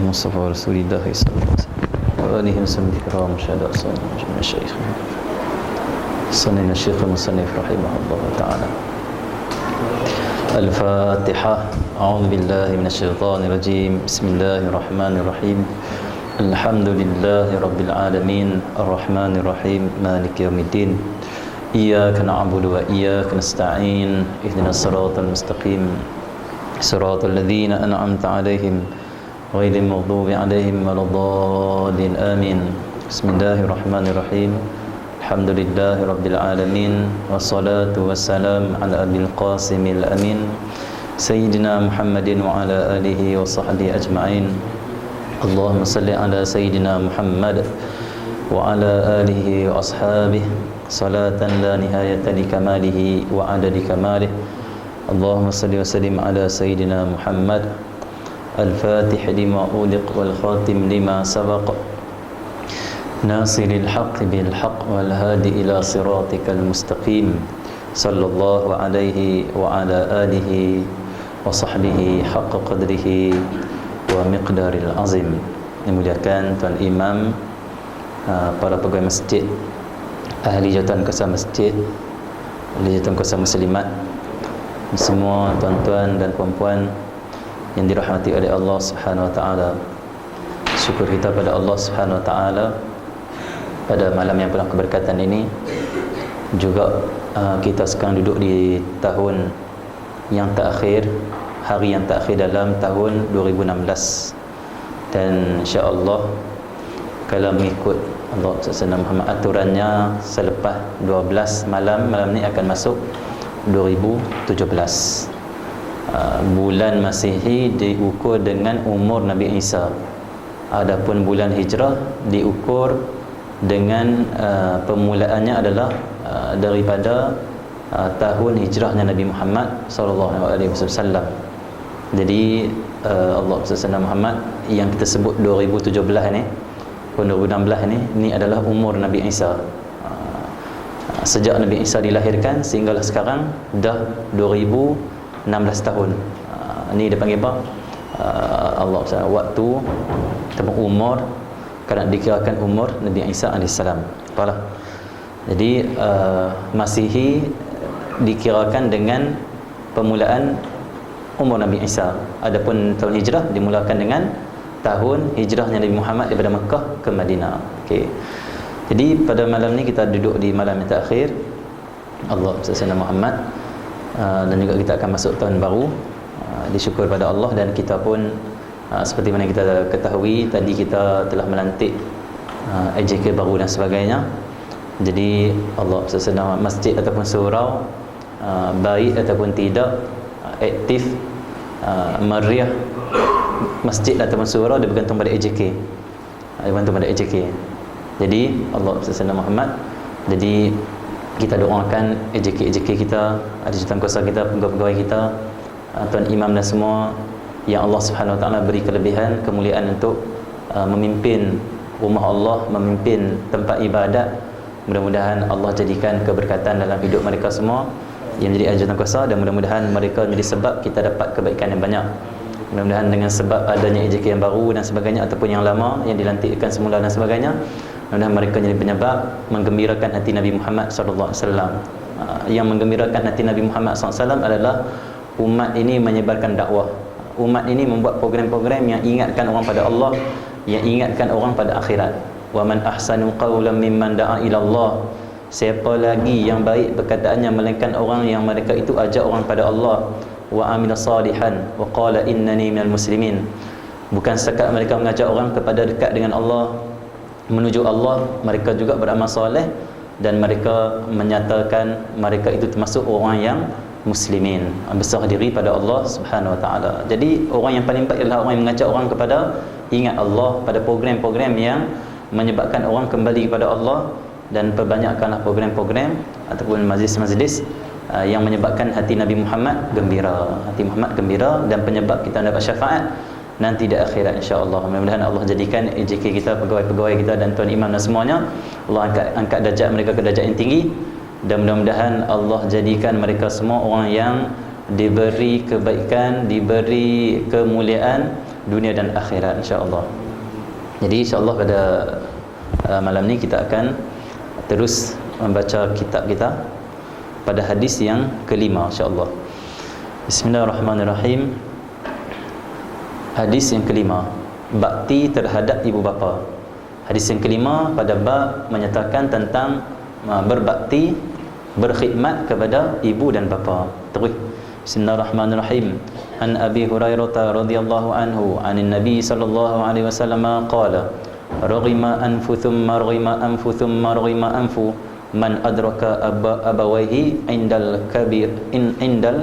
المصطفى رسول الله صلى الله عليه وسلم وآله وسلم الكرام شهداء صالحين جميع الشيخ صنعنا الشيخ المصنف رحمه الله تعالى. الفاتحة. أعوذ بالله من الشيطان الرجيم. بسم الله الرحمن الرحيم. الحمد لله رب العالمين الرحمن الرحيم مالك يوم الدين إياك نعبد وإياك نستعين اهدنا الصراط المستقيم صراط الذين أنعمت عليهم غير المغضوب عليهم ولا الضالين آمين. بسم الله الرحمن الرحيم. الحمد لله رب العالمين والصلاة والسلام على أبي القاسم الأمين سيدنا محمد وعلى آله وصحبه أجمعين. اللهم صل على سيدنا محمد وعلى آله وأصحابه صلاة لا نهاية لكماله وعدد كماله. اللهم صل وسلم على سيدنا محمد الفاتح لما أغلق والخاتم لما سبق ناصر الحق بالحق والهادي إلى صراطك المستقيم صلى الله عليه وعلى آله وصحبه حق قدره ومقدار العظيم. Dimuliakan Tuan Imam, para pegawai masjid, ahli jawatan kuasa masjid, ahli jawatan kuasa muslimat, semua tuan-tuan dan puan-puan yang dirahmati oleh Allah Subhanahu wa taala. Syukur kita pada Allah Subhanahu wa taala pada malam yang penuh keberkatan ini. Juga kita sekarang duduk di tahun yang terakhir, hari yang terakhir dalam tahun 2016. Dan insya-Allah kalau mengikut Allah Subhanahu Muhammad aturannya, selepas 12 malam ni akan masuk 2017. Bulan Masihi diukur dengan umur Nabi Isa. Adapun bulan Hijrah diukur dengan permulaannya adalah daripada tahun hijrahnya Nabi Muhammad sallallahu alaihi wasallam. Jadi Allah Subhanahu Muhammad yang kita sebut 2017 ni, 2016 ni adalah umur Nabi Isa. Sejak Nabi Isa dilahirkan sehinggalah sekarang dah 2016 tahun. Ni dia panggil apa? Allah Subhanahu waktu ataupun umur, kerana dikirakan umur Nabi Isa AS. Apalah. Jadi Masihi dikirakan dengan permulaan umur Nabi Isa. Adapun tahun hijrah dimulakan dengan tahun hijrahnya Nabi Muhammad daripada Mekah ke Madinah. Okey. Jadi pada malam ni kita duduk di malam yang terakhir Allah Subhanahu Muhammad, dan juga kita akan masuk tahun baru. Disyukur pada Allah, dan kita pun seperti mana kita ketahui tadi kita telah melantik AJK baru dan sebagainya. Jadi Allah Subhanahu masjid ataupun surau, baik ataupun tidak, aktif, meriah masjid ataupun surau, dia bergantung pada AJK. Dia bergantung pada AJK. Jadi Allah Subhanahu Muhammad, jadi kita doakan AJK kita, ada jawatan kuasa kita, pegawai-pegawai kita, tuan imam dan semua yang Allah Subhanahu wa taala beri kelebihan, kemuliaan untuk memimpin rumah Allah, memimpin tempat ibadat. Mudah-mudahan Allah jadikan keberkatan dalam hidup mereka semua yang menjadi ajudan kuasa, dan mudah-mudahan mereka menjadi sebab kita dapat kebaikan yang banyak. Mudah-mudahan dengan sebab adanya AJK yang baru dan sebagainya, ataupun yang lama yang dilantikkan semula dan sebagainya, mudah-mudahan mereka jadi penyebab menggembirakan hati Nabi Muhammad sallallahu alaihi wasallam. Yang menggembirakan hati Nabi Muhammad sallallahu alaihi wasallam adalah umat ini menyebarkan dakwah. Umat ini membuat program-program yang ingatkan orang pada Allah, yang ingatkan orang pada akhirat. Wa man ahsanu qawlan mimman da'a ila Allah. Siapa lagi yang baik perkataannya melainkan orang yang mereka itu ajak orang pada Allah. Wa amila salihan wa qala innani minal muslimin. Bukan sekat mereka mengajak orang kepada dekat dengan Allah, menuju Allah, mereka juga beramal soleh, dan mereka menyatakan mereka itu termasuk orang yang muslimin, besar diri pada Allah Subhanahu wa taala. Jadi orang yang paling baik adalah orang yang mengajak orang kepada ingat Allah, pada program-program yang menyebabkan orang kembali kepada Allah, dan perbanyakkanlah program-program ataupun majlis-majlis yang menyebabkan hati Nabi Muhammad gembira, hati Muhammad gembira, dan penyebab kita dapat syafaat nanti di akhirat insya-Allah. Mudah-mudahan Allah jadikan AJK kita, pegawai-pegawai kita dan tuan imam dan semuanya, Allah angkat darjat mereka ke darjat yang tinggi, dan mudah-mudahan Allah jadikan mereka semua orang yang diberi kebaikan, diberi kemuliaan, dunia dan akhirat, insya-Allah. Jadi insya-Allah pada malam ni kita akan terus membaca kitab kita pada hadis yang kelima, insya-Allah. Bismillahirrahmanirrahim. Hadis yang kelima, bakti terhadap ibu bapa. Hadis yang kelima pada bab menyatakan tentang berbakti, berkhidmat kepada ibu dan bapa. Terus Bismillahirrahmanirrahim. An Abi Hurairah radhiyallahu anhu, anin Nabi sallallahu alaihi wasallam qala, raghima anfuthum marghima anfu man adraka abawaihi indal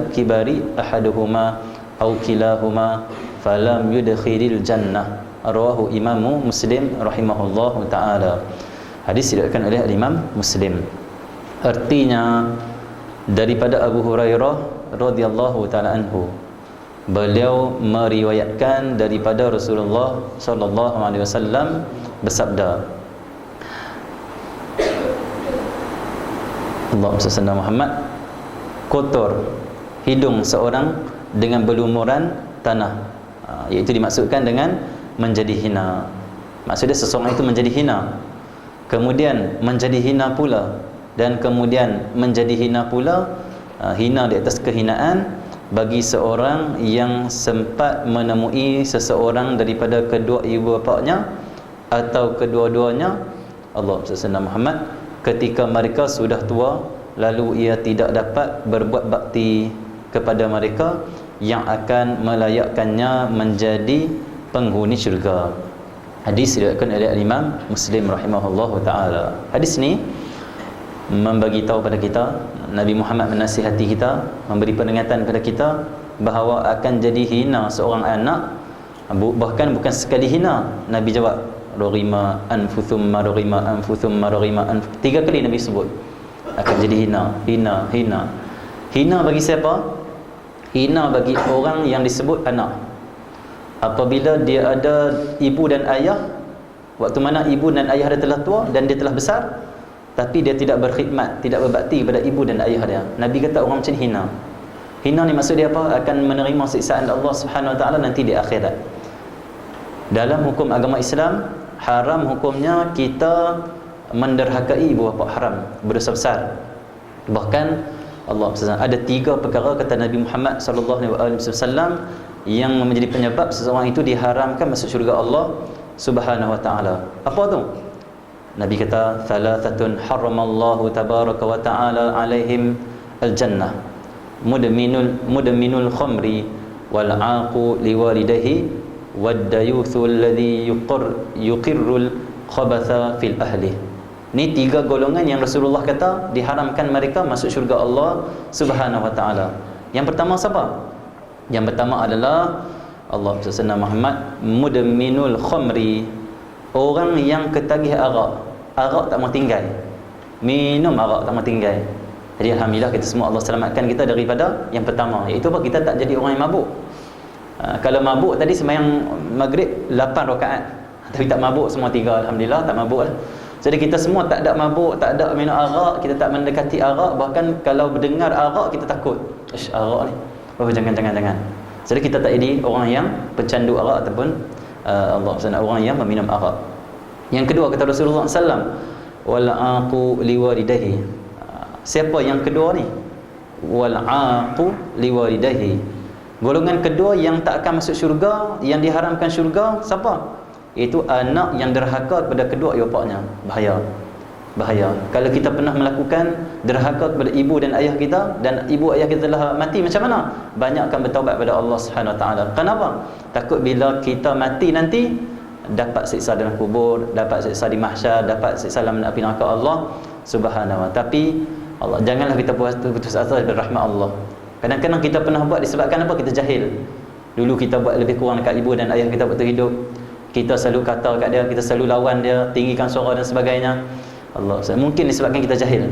kibari ahaduhuma aw kilahuma falam yudkhilil jannah. Rawahu Imamu Muslim rahimahullahu taala. Hadis diriwayatkan oleh Imam Muslim. Artinya daripada Abu Hurairah radhiyallahu taala anhu, beliau meriwayatkan daripada Rasulullah sallallahu alaihi wasallam bersabda, Allahumma salli ala Muhammad, kotor hidung seorang dengan berlumuran tanah, iaitu dimaksudkan dengan menjadi hina. Maksudnya seseorang itu menjadi hina, kemudian menjadi hina pula, dan kemudian menjadi hina pula, hina di atas kehinaan bagi seorang yang sempat menemui seseorang daripada kedua ibu bapanya atau kedua-duanya, Allah sallallahu Muhammad, ketika mereka sudah tua, lalu ia tidak dapat berbuat bakti kepada mereka yang akan melayakkannya menjadi penghuni syurga. Hadis diriwayatkan oleh Imam Muslim rahimahullahu taala. Hadis ni membagi tahu pada kita, Nabi Muhammad menasihati kita, memberi peringatan kepada kita bahawa akan jadi hina seorang anak, bahkan bukan sekali hina. Nabi jawab, raghima anfuthum marghima anfuthum marghima anf. 3 kali Nabi sebut akan jadi hina. Hina bagi siapa? Hina bagi orang yang disebut anak. Apabila dia ada ibu dan ayah, waktu mana ibu dan ayah dia telah tua dan dia telah besar, tapi dia tidak berkhidmat, tidak berbakti kepada ibu dan ayah dia, Nabi kata orang macam hina. Hina ni maksud dia apa? Akan menerima siksaan Allah Subhanahu Wa Taala nanti di akhirat. Dalam hukum agama Islam, haram hukumnya kita menderhakai ibu bapa, haram, berdosa besar. Bahkan Allah ada 3 perkara kata Nabi Muhammad sallallahu alaihi wasallam yang menjadi penyebab seseorang itu diharamkan masuk syurga Allah Subhanahu Wa Taala. Apa tu? Nabi kata, thalathatun haramallahu tabaraka wa ta'ala alaihim al-jannah, mudminul khamri wal 'aqu liwalidayhi wad dayuthu alladhi yuqirrul khabatha fil ahli. Ni 3 golongan yang Rasulullah kata diharamkan mereka masuk syurga Allah Subhanahu Wa Taala. Yang pertama siapa? Yang pertama adalah Allah sallallahu Muhammad, mudminul khamri, orang yang ketagih arak. Arak tak mau tinggal, minum arak tak mau tinggal. Jadi alhamdulillah kita semua Allah selamatkan kita daripada yang pertama, iaitu apa? Kita tak jadi orang yang mabuk. Kalau mabuk tadi sembahyang maghrib 8 rakaat, tapi tak mabuk semua 3, alhamdulillah tak mabuk lah. Jadi kita semua tak ada mabuk, tak ada minum arak, kita tak mendekati arak, bahkan kalau mendengar arak kita takut. Arak ni, oh jangan. Jadi kita tak jadi orang yang pecandu arak ataupun Allah SWT, orang yang meminum arak. Yang kedua kata Rasulullah SAW, wal 'aqu liwalidayhi. Siapa yang kedua ni? Wal 'aqu liwalidayhi. Golongan kedua yang tak akan masuk syurga, yang diharamkan syurga, siapa? Itu anak yang derhaka kepada kedua ibu bapanya. Bahaya. Kalau kita pernah melakukan derhaka kepada ibu dan ayah kita, dan ibu ayah kita telah mati, macam mana? Banyakkan bertaubat kepada Allah Subhanahu Wa Taala. Kenapa? Takut bila kita mati nanti dapat siksa dalam kubur, dapat siksa di mahsyar, dapat siksa dalam api neraka Allah Subhanahu Wa Taala. Tapi Allah, janganlah kita putus asa dari rahmat Allah. Kadang-kadang kita pernah buat disebabkan apa? Kita jahil. Dulu kita buat lebih kurang dekat ibu dan ayah kita waktu hidup. Kita selalu kata kat dia, kita selalu lawan dia, tinggikan suara dan sebagainya. Allah, mungkin disebabkan kita jahil.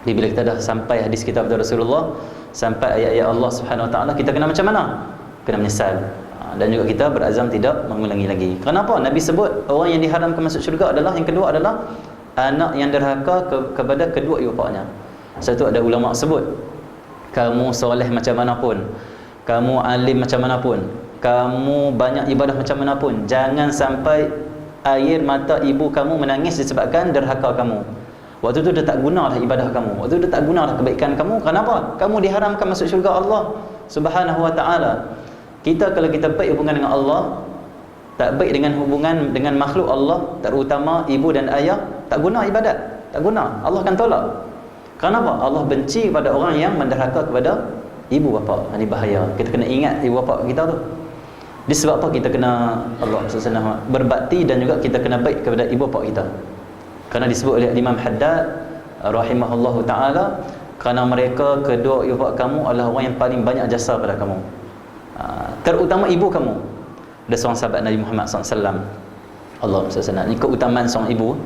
Jadi bila kita dah sampai hadis kita kepada Rasulullah, sampai ayat-ayat Allah Subhanahu Wa Taala, kita kena macam mana? Kena menyesal. Dan juga kita berazam tidak mengulangi lagi. Kenapa? Nabi sebut orang yang diharamkan masuk syurga adalah, yang kedua adalah anak yang derhaka kepada kedua ibu bapanya. Satu ada ulama sebut, kamu soleh macam mana pun, kamu alim macam mana pun, kamu banyak ibadah macam mana pun, jangan sampai air mata ibu kamu menangis disebabkan derhaka kamu. Waktu tu dah tak gunalah ibadah kamu, waktu tu dah tak gunalah kebaikan kamu. Kenapa? Kamu diharamkan masuk syurga Allah Subhanahu wa ta'ala. Kita kalau kita baik hubungan dengan Allah, tak baik dengan hubungan dengan makhluk Allah, terutama ibu dan ayah, tak guna ibadat, tak guna. Allah akan tolak. Kenapa? Allah benci kepada orang yang menderhaka kepada ibu bapa. Ini bahaya. Kita kena ingat ibu bapa kita tu. Disebab apa kita kena Allah SWT berbakti, dan juga kita kena baik kepada ibu bapa kita. Kerana disebut oleh Imam Haddad rahimahullahu ta'ala, kerana mereka kedua ibu bapa kamu adalah orang yang paling banyak jasa pada kamu, terutama ibu kamu. Ada seorang sahabat Nabi Muhammad SAW, Allah SWT, ini keutamaan seorang ibu.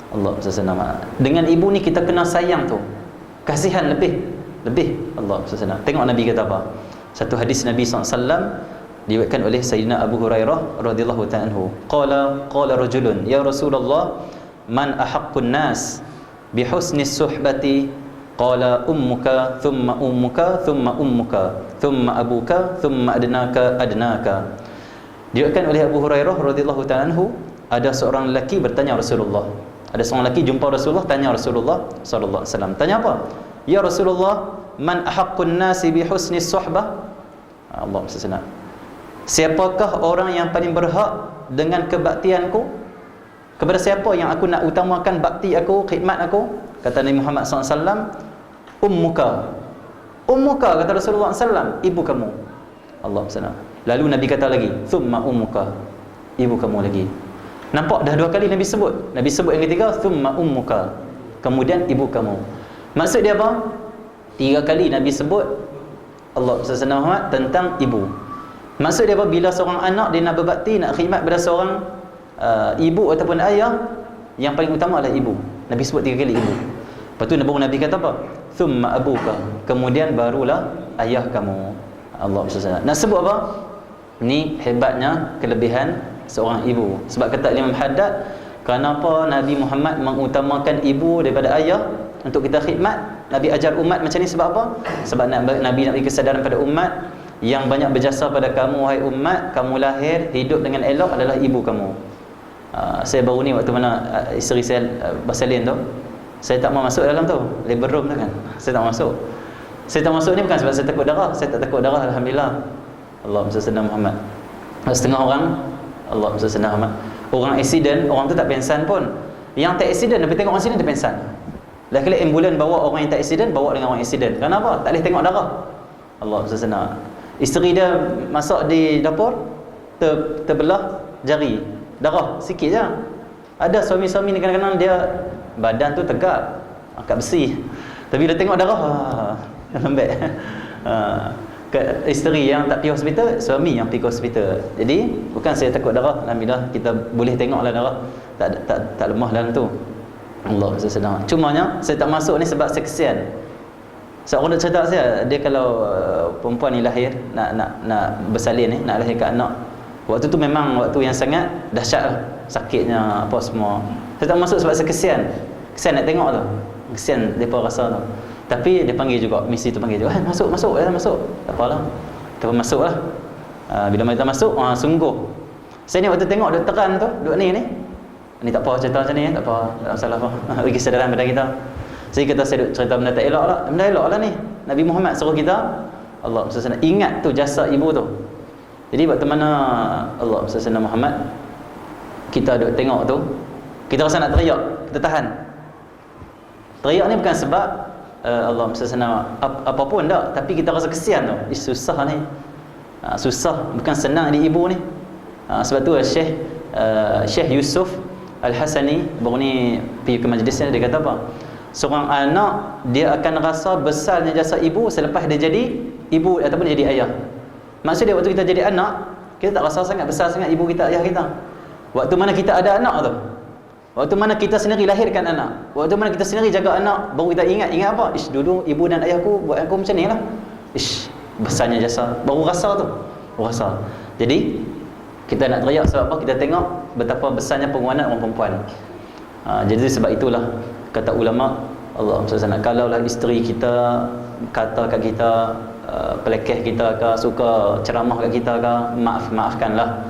Allah SWT, dengan ibu ni kita kena sayang tu, kasihan lebih Allah SWT. Tengok Nabi kata apa. Satu hadis Nabi SAW diriwayatkan oleh Sayyidina Abu Hurairah radhiyallahu ta'ala anhu, qala rajulun ya Rasulullah, man ahaqqun nas bihusni suhbati? Qala ummuka thumma ummuka thumma ummuka thumma abuka thumma adnaka. Diriwayatkan oleh Abu Hurairah radhiyallahu ta'ala anhu, ada seorang lelaki bertanya Rasulullah. Ada seorang lelaki jumpa Rasulullah, tanya Rasulullah sallallahu alaihi wasallam. Tanya apa? Ya Rasulullah, man ahaqqun nasi bihusni suhbah? Allah SWT, siapakah orang yang paling berhak dengan kebaktianku? Kepada siapa yang aku nak utamakan bakti aku, khidmat aku? Kata Nabi Muhammad SAW, ummuka. Ummuka, kata Rasulullah SAW, ibu kamu. Allah SWT. Lalu Nabi kata lagi, thumma ummuka, ibu kamu lagi. Nampak dah dua kali Nabi sebut. Nabi sebut yang ketiga, thumma ummuka, kemudian ibu kamu. Maksud dia apa? 3 kali Nabi sebut Allah SWT tentang ibu. Maksud dia apa? Bila seorang anak dia nak berbakti, nak khidmat pada seorang ibu ataupun ayah, yang paling utama adalah ibu. Nabi sebut 3 kali ibu. Lepas tu Nabi kata apa? Thumma abuka, kemudian barulah ayah kamu. Allah SWT. Nak sebut apa? Ni hebatnya kelebihan seorang ibu. Sebab kata Imam Haddad, kenapa Nabi Muhammad mengutamakan ibu daripada ayah untuk kita khidmat? Nabi ajar umat macam ni sebab apa? Sebab Nabi nak beri kesedaran pada umat, yang banyak berjasa pada kamu wahai umat, kamu lahir hidup dengan elok adalah ibu kamu. Saya baru ni waktu mana isteri saya bersalin tu, saya tak mau masuk dalam tu, labor room tu kan, saya tak masuk. Saya tak masuk ni bukan sebab saya takut darah. Saya tak takut darah, alhamdulillah. Allahumma salli ala Muhammad. Setengah orang, Allahumma salli ala Muhammad, orang accident, orang tu tak pensan pun. Yang tak accident, tapi tengok orang sini dia pensan. Dah kali ambulan bawa orang yang tak accident, bawa dengan orang accident. Kenapa? Tak boleh tengok darah. Allahumma salli ala Muhammad. Isteri dia masak di dapur, terbelah jari, darah sikit je. Ada suami-suami ni kadang-kadang dia badan tu tegak, angkat besi, tapi dia tengok darah lembek. Isteri yang tak pergi hospital, suami yang pergi hospital. Jadi bukan saya takut darah, alhamdulillah kita boleh tengoklah darah, tak lemah dalam tu. Allah SWT. Cumanya saya tak masuk ni sebab saya kesian. Seorang dah cerita saya, dia kalau perempuan ni lahir nak bersalin ni, nak lahirkan anak, waktu tu memang waktu yang sangat dahsyat lah, sakitnya apa semua. Saya tak masuk sebab saya kesian nak tengok tu, kesian depa rasa tu. Tapi dia panggil juga, misi tu panggil juga, masuk, tak apalah, kita masuk lah. Bila kita masuk, sungguh saya ni waktu tengok doktoran tu, duk ni tak apa cerita macam ni, tak apa, tak masalah apa, bagi kesedaran pada kita. Jadi kita saya cerita benda tak elok lah, benda elok lah ni. Nabi Muhammad suruh kita, Allah SWT, ingat tu jasa ibu tu. Jadi waktu mana Allah SWT Muhammad, kita duk tengok tu, kita rasa nak teriak, kita tahan. Teriak ni bukan sebab Allah SWT apa pun tak, tapi kita rasa kesian tu. Susah ni, susah, bukan senang di ibu ni. Sebab tu Syekh Yusuf Al-Hasani baru ni pergi ke majlisnya, dia kata apa? Seorang anak dia akan rasa besarnya jasa ibu selepas dia jadi ibu ataupun dia jadi ayah. Maksud dia waktu kita jadi anak, kita tak rasa sangat besar sangat ibu kita, ayah kita. Waktu mana kita ada anak tu, waktu mana kita sendiri lahirkan anak, waktu mana kita sendiri jaga anak, baru kita ingat apa? Dulu ibu dan ayahku buat aku macam ni lah. Besarnya jasa, baru rasa tu, baru rasa. Jadi kita nak teriak sebab apa? Kita tengok betapa besarnya penguangan orang perempuan. Jadi sebab itulah kata ulama, Allah SWT, kalaulah isteri kita kata kat kita, pelekeh kita ke, suka ceramah kat kita ke, maafkanlah.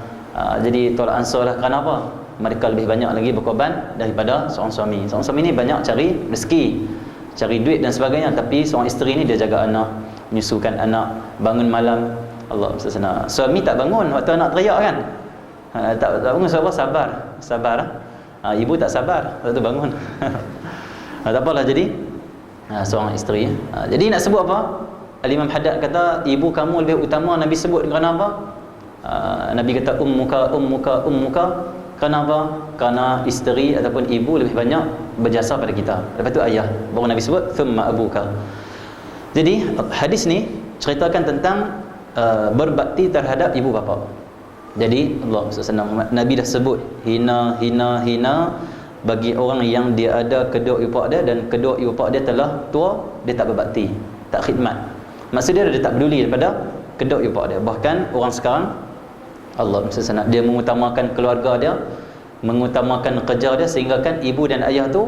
Jadi tolak ansur lah. Kenapa? Mereka lebih banyak lagi berkorban daripada seorang suami. Seorang suami ni banyak cari rezeki, cari duit dan sebagainya, tapi seorang isteri ni dia jaga anak, menyusukan anak, bangun malam. Allah SWT. Suami tak bangun waktu anak teriak kan, tak bangun. Sebab sabar ibu tak sabar waktu bangun. Tak apalah. Jadi seorang isteri. Jadi nak sebut apa? Al-Imam Haddad kata ibu kamu lebih utama. Nabi sebut kerana apa? Nabi kata ummuka. Kenapa? Kerana isteri ataupun ibu lebih banyak berjasa pada kita. Lepas tu ayah. Baru Nabi sebut thumma abuka. Jadi hadis ni ceritakan tentang berbakti terhadap ibu bapa. Jadi Allah SWT, Nabi dah sebut hina bagi orang yang dia ada kedua ibu bapa dia, dan kedua ibu bapa dia telah tua, dia tak berbakti, tak khidmat. Maksud dia tak peduli daripada kedua ibu bapa dia. Bahkan orang sekarang Allah SWT, dia mengutamakan keluarga dia, mengutamakan kerja dia, sehingga kan ibu dan ayah tu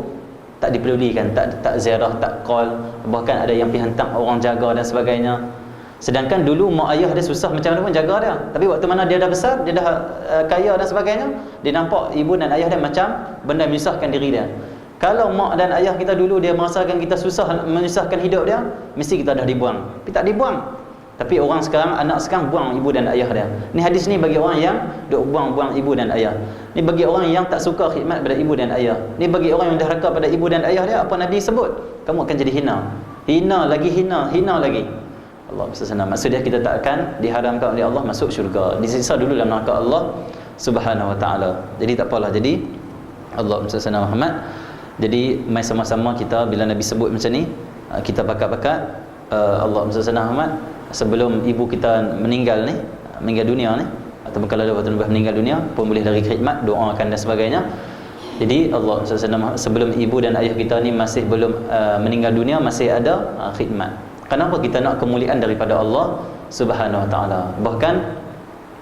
tak dipedulikan, tak ziarah, tak call, bahkan ada yang pergi hantar orang jaga dan sebagainya. Sedangkan dulu mak ayah dia susah macam mana pun jaga dia, tapi waktu mana dia dah besar, dia dah kaya dan sebagainya, dia nampak ibu dan ayah dia macam benda menyusahkan diri dia. Kalau mak dan ayah kita dulu dia merasakan kita susah, menyusahkan hidup dia, mesti kita dah dibuang. Tapi tak dibuang. Tapi orang sekarang, anak sekarang buang ibu dan ayah dia. Ni hadis ni bagi orang yang duk buang-buang ibu dan ayah. Ni bagi orang yang tak suka khidmat pada ibu dan ayah. Ni bagi orang yang dahaka pada ibu dan ayah dia, apa Nabi sebut? Kamu akan jadi hina. Hina lagi. Allah SWT. Maksudnya kita tak akan diharamkan oleh Allah masuk syurga. Disiksa dulu dalam neraka Allah Subhanahu Wa Taala. Jadi tak apalah. Jadi Allah SWT Muhammad. Jadi mai sama-sama kita bila Nabi sebut macam ni, kita bakat-bakat Allah SWT Muhammad, sebelum ibu kita meninggal dunia ni, ataupun kalau ada waktu meninggal dunia pun boleh dari khidmat, doakan dan sebagainya. Jadi Allah SWT, sebelum ibu dan ayah kita ni masih belum meninggal dunia, masih ada khidmat. Kenapa kita nak kemuliaan daripada Allah Subhanahu Wa Taala? Bahkan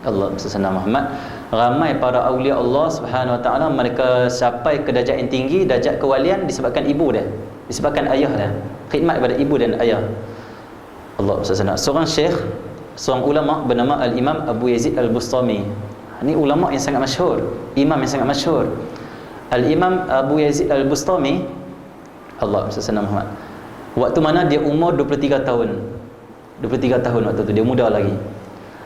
Allah SWT Muhammad, ramai para awliya Allah Subhanahu Wa Taala mereka sampai ke darjat yang tinggi, darjat kewalian disebabkan ibu dia, disebabkan ayah dia, khidmat kepada ibu dan ayah. Allah SWT. Seorang syekh, seorang ulama bernama Al-Imam Abu Yazid Al-Bustami. Ini ulama yang sangat masyhur, imam yang sangat masyhur. Al-Imam Abu Yazid Al-Bustami, Allah SWT Muhammad, waktu mana dia umur 23 tahun. 23 tahun waktu tu, dia muda lagi.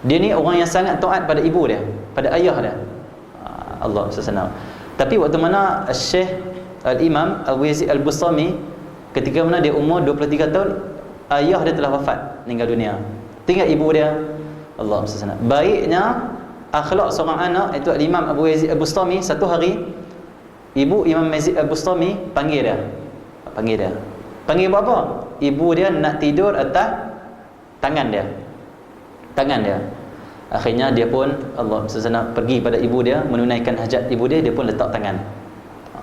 Dia ni orang yang sangat taat pada ibu dia, pada ayah dia. Allah SWT. Tapi waktu mana Syekh Al-Imam Abu Yazid Al-Bustami, ketika mana dia umur 23 tahun, ayah dia telah wafat, meninggal dunia. Tinggal ibu dia. Allah SWT. Baiknya akhlak seorang anak, itu Imam Abu Yazid Al-Bustami, satu hari ibu Imam Yazid Al-Bustami panggil dia. Panggil buat apa? Ibu dia nak tidur atas tangan dia. Akhirnya dia pun, Allah SWT, pergi pada ibu dia, menunaikan hajat ibu dia, dia pun letak tangan.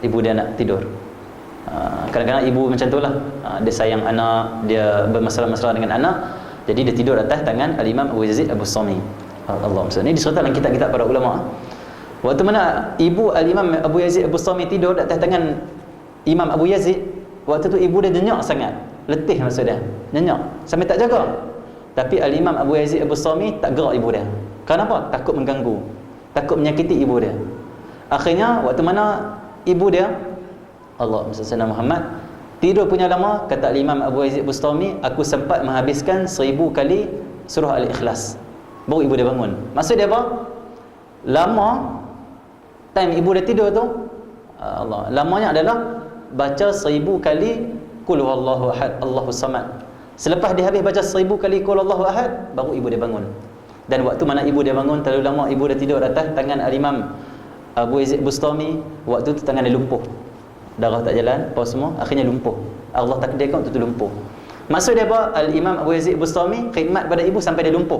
Ibu dia nak tidur. Kadang-kadang ibu macam tu lah, dia sayang anak, dia bermasalah-masalah dengan anak, jadi dia tidur atas tangan Al-Imam Abu Yazid Al-Bustami. Allah SWT. Ini disertai dalam kitab-kitab para ulama. Waktu mana ibu Al-Imam Abu Yazid Al-Bustami tidur atas tangan Imam Abu Yazid, waktu tu ibu dia nyenyak sangat, letih maksud dia, nyenyak sampai tak jaga. Tapi Al-Imam Abu Yazid Al-Bustami tak gerak ibu dia. Kenapa? Takut mengganggu, takut menyakiti ibu dia. Akhirnya waktu mana ibu dia, Allah SWT Muhammad, tidur punya lama, kata Imam Abu Yazid Bustami, aku sempat menghabiskan 1000 kali surah Al-Ikhlas. Baru ibu dia bangun. Maksud dia apa? Lama time ibu dia tidur tu, lamanya adalah baca 1000 kali Qul huwallahu ahad, Allahus samad. Selepas dia habis baca 1000 kali Qul huwallahu ahad, baru ibu dia bangun. Dan waktu mana ibu dia bangun, terlalu lama ibu dia tidur atas tangan Al-Imam Abu Yazid Bustami, waktu tu tangan dia lumpuh, darah tak jalan, apa semua, akhirnya lumpuh. Allah takdirkan untuk tu lumpuh. Maksud dia apa? Al-Imam Abu Yazid Bustami khidmat pada ibu sampai dia lumpuh.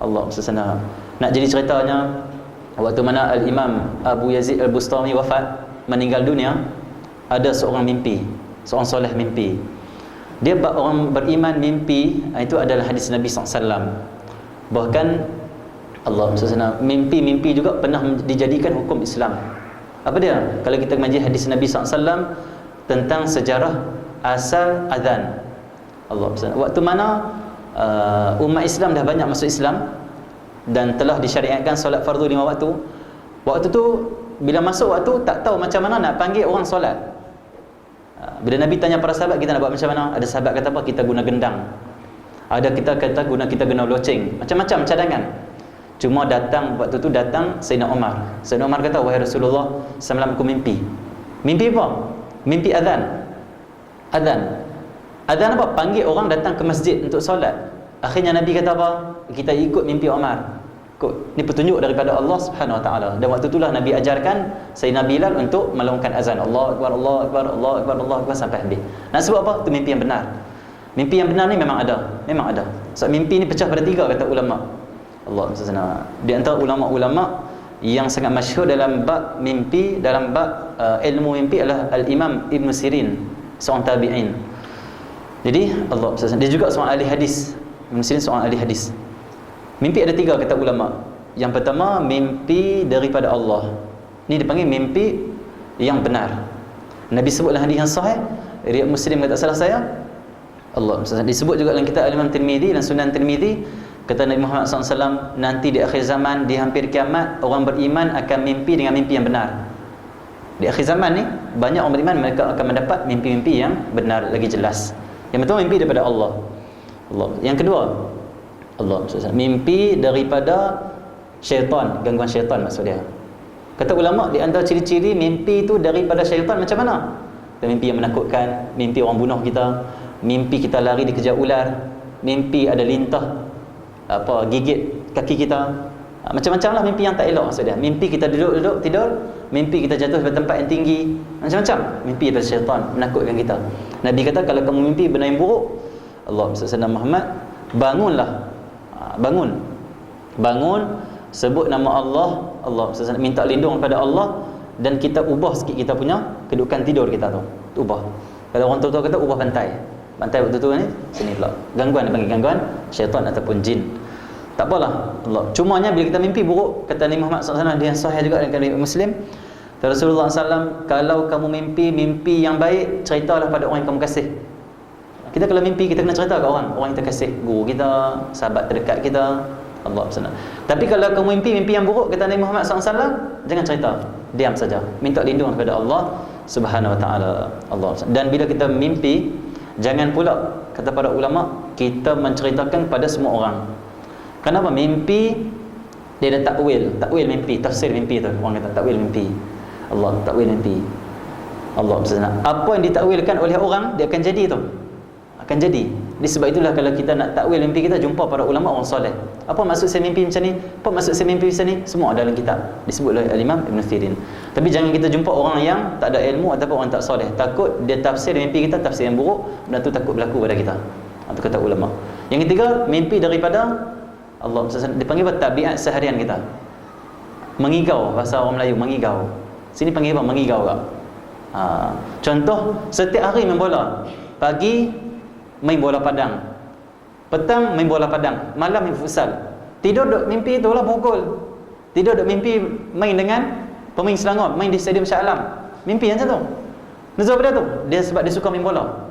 Allah SWT. Nak jadi ceritanya, waktu mana Al-Imam Abu Yazid Al-Bustami wafat, meninggal dunia, ada seorang mimpi, seorang soleh mimpi. Dia orang beriman mimpi, itu adalah hadis Nabi SAW. Bahkan Allah SWT, mimpi-mimpi juga pernah dijadikan hukum Islam. Apa dia? Kalau kita mengaji hadis Nabi SAW tentang sejarah asal azan. Allah SWT. Waktu mana umat Islam dah banyak masuk Islam dan telah disyariatkan solat fardu 5 waktu. Waktu tu bila masuk waktu tak tahu macam mana nak panggil orang solat. Bila Nabi tanya para sahabat, kita nak buat macam mana? Ada sahabat kata apa? Kita guna gendang. Ada kita kata kita guna loceng. Macam-macam cadangan. Cuma datang waktu tu datang Sayyidina Umar. Sayyidina Umar kata, wahai Rasulullah, semalam aku mimpi. Mimpi apa? Mimpi azan. Azan apa? Panggil orang datang ke masjid untuk solat. Akhirnya Nabi kata apa? Kita ikut mimpi Umar. Ini petunjuk daripada Allah Subhanahu Wa Taala. Dan waktu itulah Nabi ajarkan Sayyidina Bilal untuk melaungkan azan. Allahu Akbar, Allahu Akbar, Allahu Akbar, Allahu Akbar sampai habis. Nak sebut apa? Itu mimpi yang benar. Mimpi yang benar ni memang ada. So mimpi ni pecah pada 3 kata ulama. Allah SWT. Di antara ulama-ulama yang sangat masyhur dalam bab mimpi, dalam bab ilmu mimpi adalah Al-Imam Ibn Sirin, seorang tabi'in. Jadi Allah SWT. Dia juga seorang ahli hadis. Ibn Sirin seorang ahli hadis. Mimpi ada 3 kata ulama. Yang pertama, mimpi daripada Allah. Ni dipanggil mimpi yang benar. Nabi sebut dalam hadis yang sahih, riwayat Muslim kata salah saya. Allah SWT. Disebut juga dalam kitab Al-Imam Tirmizi dan Sunan Tirmizi, kata Nabi Muhammad SAW, nanti di akhir zaman, di hampir kiamat, orang beriman akan mimpi dengan mimpi yang benar. Di akhir zaman ni, banyak orang beriman mereka akan mendapat mimpi-mimpi yang benar, lagi jelas. Yang pertama, mimpi daripada Allah. Yang kedua, Allah mimpi daripada syaitan, gangguan syaitan maksud dia. Kata ulama, di antara ciri-ciri mimpi itu daripada syaitan macam mana? Mimpi yang menakutkan, mimpi orang bunuh kita, mimpi kita lari dikejar ular, mimpi ada lintah gigit kaki kita, macam-macam lah mimpi yang tak elok maksud dia. Mimpi kita duduk tidur, mimpi kita jatuh dari tempat yang tinggi, macam-macam mimpi daripada syaitan menakutkan kita. Nabi kata, kalau kamu mimpi benda yang buruk, Allah SWT Muhammad, bangunlah, bangun, sebut nama Allah SWT, minta lindung kepada Allah, dan kita ubah sikit kita punya kedudukan tidur kita tu, ubah. Kalau orang tua-tua kata ubah bantai waktu tu ni, sini pula gangguan, dia panggil gangguan syaitan ataupun jin. Tak apalah Allah. Cumanya bila kita mimpi buruk, kata Nabi Muhammad SAW, dia sahih juga dengan riwayat Muslim, Rasulullah SAW, kalau kamu mimpi yang baik, ceritalah pada orang yang kamu kasih. Kita kalau mimpi, kita kena cerita ke orang yang kita kasih, guru kita, sahabat terdekat kita, Allah SWT. Tapi kalau kamu mimpi yang buruk, kata Nabi Muhammad SAW, jangan cerita, diam saja, minta lindung kepada Allah Subhanahu Wa Taala. Allah SWT. Dan bila kita mimpi, jangan pula, kata para ulama, kita menceritakan pada semua orang. Kenapa? Mimpi dia ada takwil mimpi, tafsir mimpi tu. Orang kata takwil mimpi. Allah takwil mimpi. Allah SWT. Apa yang ditakwilkan oleh orang, dia akan jadi tu. Akan jadi. Jadi sebab itulah kalau kita nak takwil mimpi kita, jumpa para ulama orang soleh. Apa maksud saya mimpi macam ni? Apa maksud saya mimpi macam ni? Semua ada dalam kitab. Disebut oleh Al-Imam Ibn Sirin. Tapi jangan kita jumpa orang yang tak ada ilmu ataupun orang tak soleh. Takut dia tafsir mimpi kita tafsir yang buruk, dan tu takut berlaku pada kita. Itu kata ulama. Yang ketiga, mimpi daripada Allah. Dipanggil apa? Tabiat seharian kita. Mengigau, bahasa orang Melayu, mengigau. Sini panggil apa? Mengigau tak? Contoh, setiap hari main bola. Pagi main bola padang, petang main bola padang, malam main futsal. Tidur duk mimpi itulah pukul. Tidur duk mimpi main dengan pemain Selangor, main di Stadium Shah Alam. Mimpi macam tu. Nazar pada tu. Dia sebab dia suka main bola.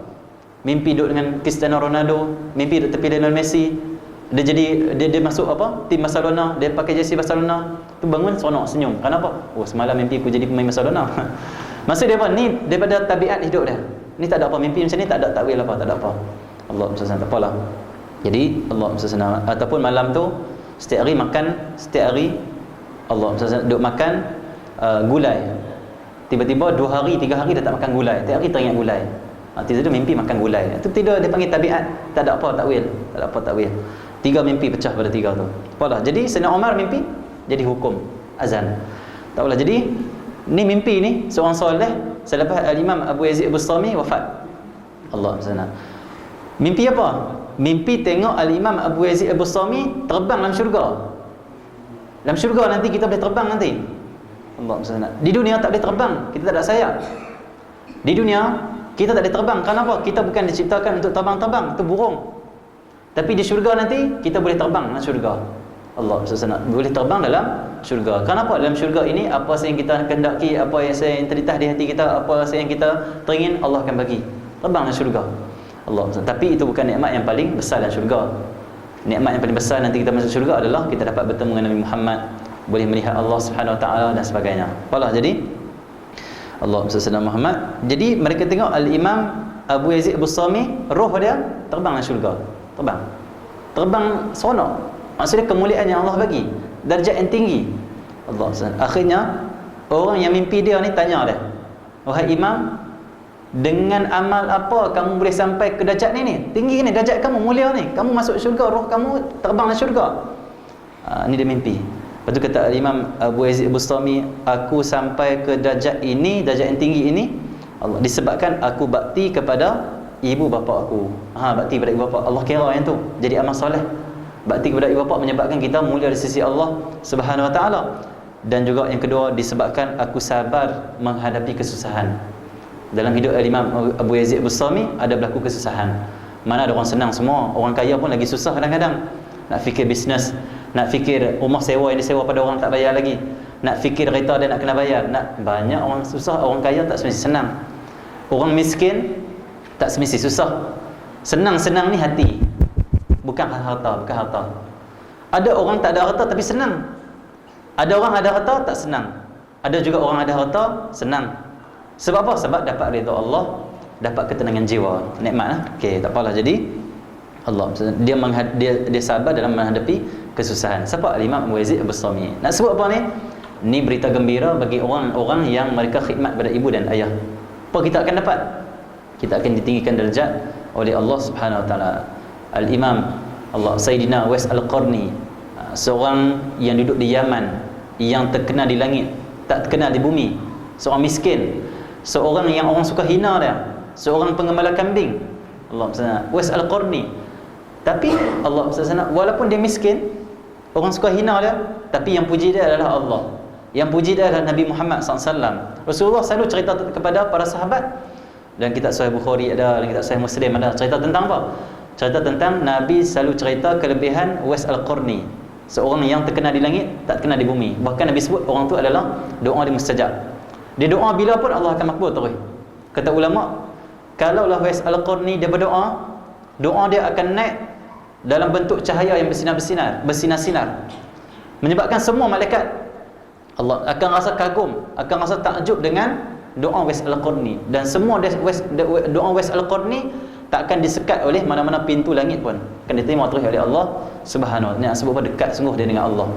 Mimpi duduk dengan Cristiano Ronaldo, mimpi duduk tepi Lionel Messi. Dia masuk tim Barcelona, dia pakai jersey Barcelona. Tu bangun seronok senyum. Kenapa? Oh, semalam mimpi aku jadi pemain Barcelona. Maksud dia apa? Ni daripada tabiat hidup dia. Ni tak ada apa, mimpi macam ni tak ada takwil apa, tak ada apa. Allah SWT, tak apalah. Jadi Allah SWT, ataupun malam tu setiap hari makan, setiap hari Allah SWT duk makan gulai. Tiba-tiba 2 hari, 3 hari dia tak makan gulai. Setiap hari teringat gulai. Tiba-tiba mimpi makan gulai. Itu tidak, dia panggil tabiat. Tak ada apa takwil. Tak ada apa takwil. 3 mimpi pecah pada 3 tu. Apalah. Jadi Sayyidina Umar mimpi jadi hukum azan. Tak apalah. Jadi ni mimpi ni seorang soleh selepas Al-Imam Abu Yazid Al-Bustami wafat. Allah SWT. Mimpi apa? Mimpi tengok Al-Imam Abu Yazid Al-Bustami terbang dalam syurga. Dalam syurga nanti kita boleh terbang nanti. Allah SWT. Di dunia tak boleh terbang, kita tak ada sayap. Di dunia kita tak boleh terbang. Kenapa? Kita bukan diciptakan untuk terbang-terbang, itu burung. Tapi di syurga nanti kita boleh terbang dalam syurga. Allah SWT. Boleh terbang dalam syurga. Kenapa? Dalam syurga ini apa yang kita kehendaki, apa yang terlintas di hati kita, apa yang kita teringin, Allah akan bagi. Terbang dalam syurga. Allah. Tapi itu bukan nikmat yang paling besar dalam syurga. Nikmat yang paling besar nanti kita masuk syurga adalah kita dapat bertemu dengan Nabi Muhammad, boleh melihat Allah Subhanahu Wa Taala dan sebagainya. Apalah, jadi Allah Subhanahu Muhammad. Jadi mereka tengok Al-Imam Abu Yazid Bustami, roh dia terbang dalam syurga. Terbang seronok. Maksudnya kemuliaan yang Allah bagi, darjat yang tinggi. Allah Subhanahu. Akhirnya orang yang mimpi dia ni tanya dia, "Wahai Imam, dengan amal apa kamu boleh sampai ke darjat ni? Tinggi ni darjat kamu, mulia ni. Kamu masuk syurga, roh kamu terbang dalam syurga." Ni dia mimpi. Lepas tu kata Imam Abu Yazid Bustami, aku sampai ke darjat ini, darjat yang tinggi ini Allah, disebabkan aku bakti kepada ibu bapa aku. Bakti kepada ibu bapa, Allah kira yang tu jadi amal soleh. Bakti kepada ibu bapa menyebabkan kita mulia di sisi Allah Subhanahu Wa Taala. Dan juga yang kedua, disebabkan aku sabar menghadapi kesusahan. Dalam hidup Imam Abu Yazid Bustami ada berlaku kesusahan. Mana ada orang senang semua, orang kaya pun lagi susah kadang-kadang. Nak fikir bisnes, nak fikir rumah sewa yang disewa pada orang tak bayar lagi, nak fikir kereta dia nak kena bayar, banyak orang susah. Orang kaya tak semesti senang, orang miskin tak semesti susah. Senang-senang ni hati, bukan harta. Ada orang tak ada harta tapi senang, ada orang ada harta tak senang, ada juga orang ada harta senang. Sebab apa? Sebab dapat redha Allah, dapat ketenangan jiwa, nikmat lah. Okey, tak apalah. Jadi Allah dia sabar dalam menghadapi kesusahan. Siapa? Imam Abu Yazid Bustami. Nak sebut apa ni? Ni berita gembira bagi orang-orang yang mereka khidmat pada ibu dan ayah. Apa kita akan dapat? Kita akan ditinggikan darjat oleh Allah Subhanahu Wa Taala. Al-Imam Allah Sayyidina Uwais Al-Qarni, seorang yang duduk di Yaman, yang terkenal di langit, tak terkenal di bumi, seorang miskin, seorang yang orang suka hina dia, seorang pengembala kambing. Allah Subhanahu Uwais Al-Qarni. Tapi Allah SWT, walaupun dia miskin, orang suka hina dia, tapi yang puji dia adalah Allah, yang puji dia adalah Nabi Muhammad SAW. Rasulullah selalu cerita kepada para sahabat. Dan kitab Sahih Bukhari ada, dan kitab Sahih Muslim ada, cerita tentang apa? Cerita tentang Nabi selalu cerita kelebihan Uwais Al-Qarni, seorang yang terkenal di langit, tak terkenal di bumi. Bahkan Nabi sebut orang tu adalah doa dia mustajab. Dia doa bila pun Allah akan makbul terus. Kata ulama, kalaulah Uwais Al-Qarni dia berdoa, doa dia akan naik dalam bentuk cahaya yang bersinar-sinar, menyebabkan semua malaikat Allah akan rasa kagum, akan rasa takjub dengan doa Uwais Al-Qarni. Dan semua doa Uwais Al-Qarni tak akan disekat oleh mana-mana pintu langit pun, akan diterima terus oleh Allah Subhanahu Wa Taala. Sebab apa? Dekat sungguh dia dengan Allah.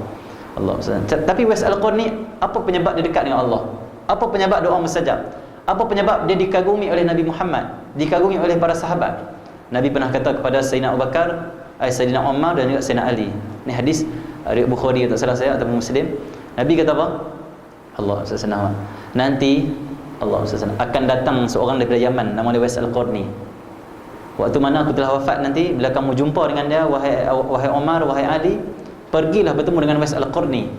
Tapi Uwais Al-Qarni, apa penyebab dia dekat dengan Allah? Apa penyebab doa mustajab? Apa penyebab dia dikagumi oleh Nabi Muhammad, dikagumi oleh para sahabat? Nabi pernah kata kepada Sayyidina Abu Bakar, Sayyidina Umar dan juga Sayyidina Ali. Ini hadis riwayat Bukhari tak salah saya ataupun Muslim. Nabi kata apa? Allah SWT, nanti Allah SWT akan datang seorang daripada Yaman, nama dia Uwais Al-Qarni. Waktu mana aku telah wafat nanti, bila kamu jumpa dengan dia, wahai Umar, wahai Ali, pergilah bertemu dengan Uwais Al-Qarni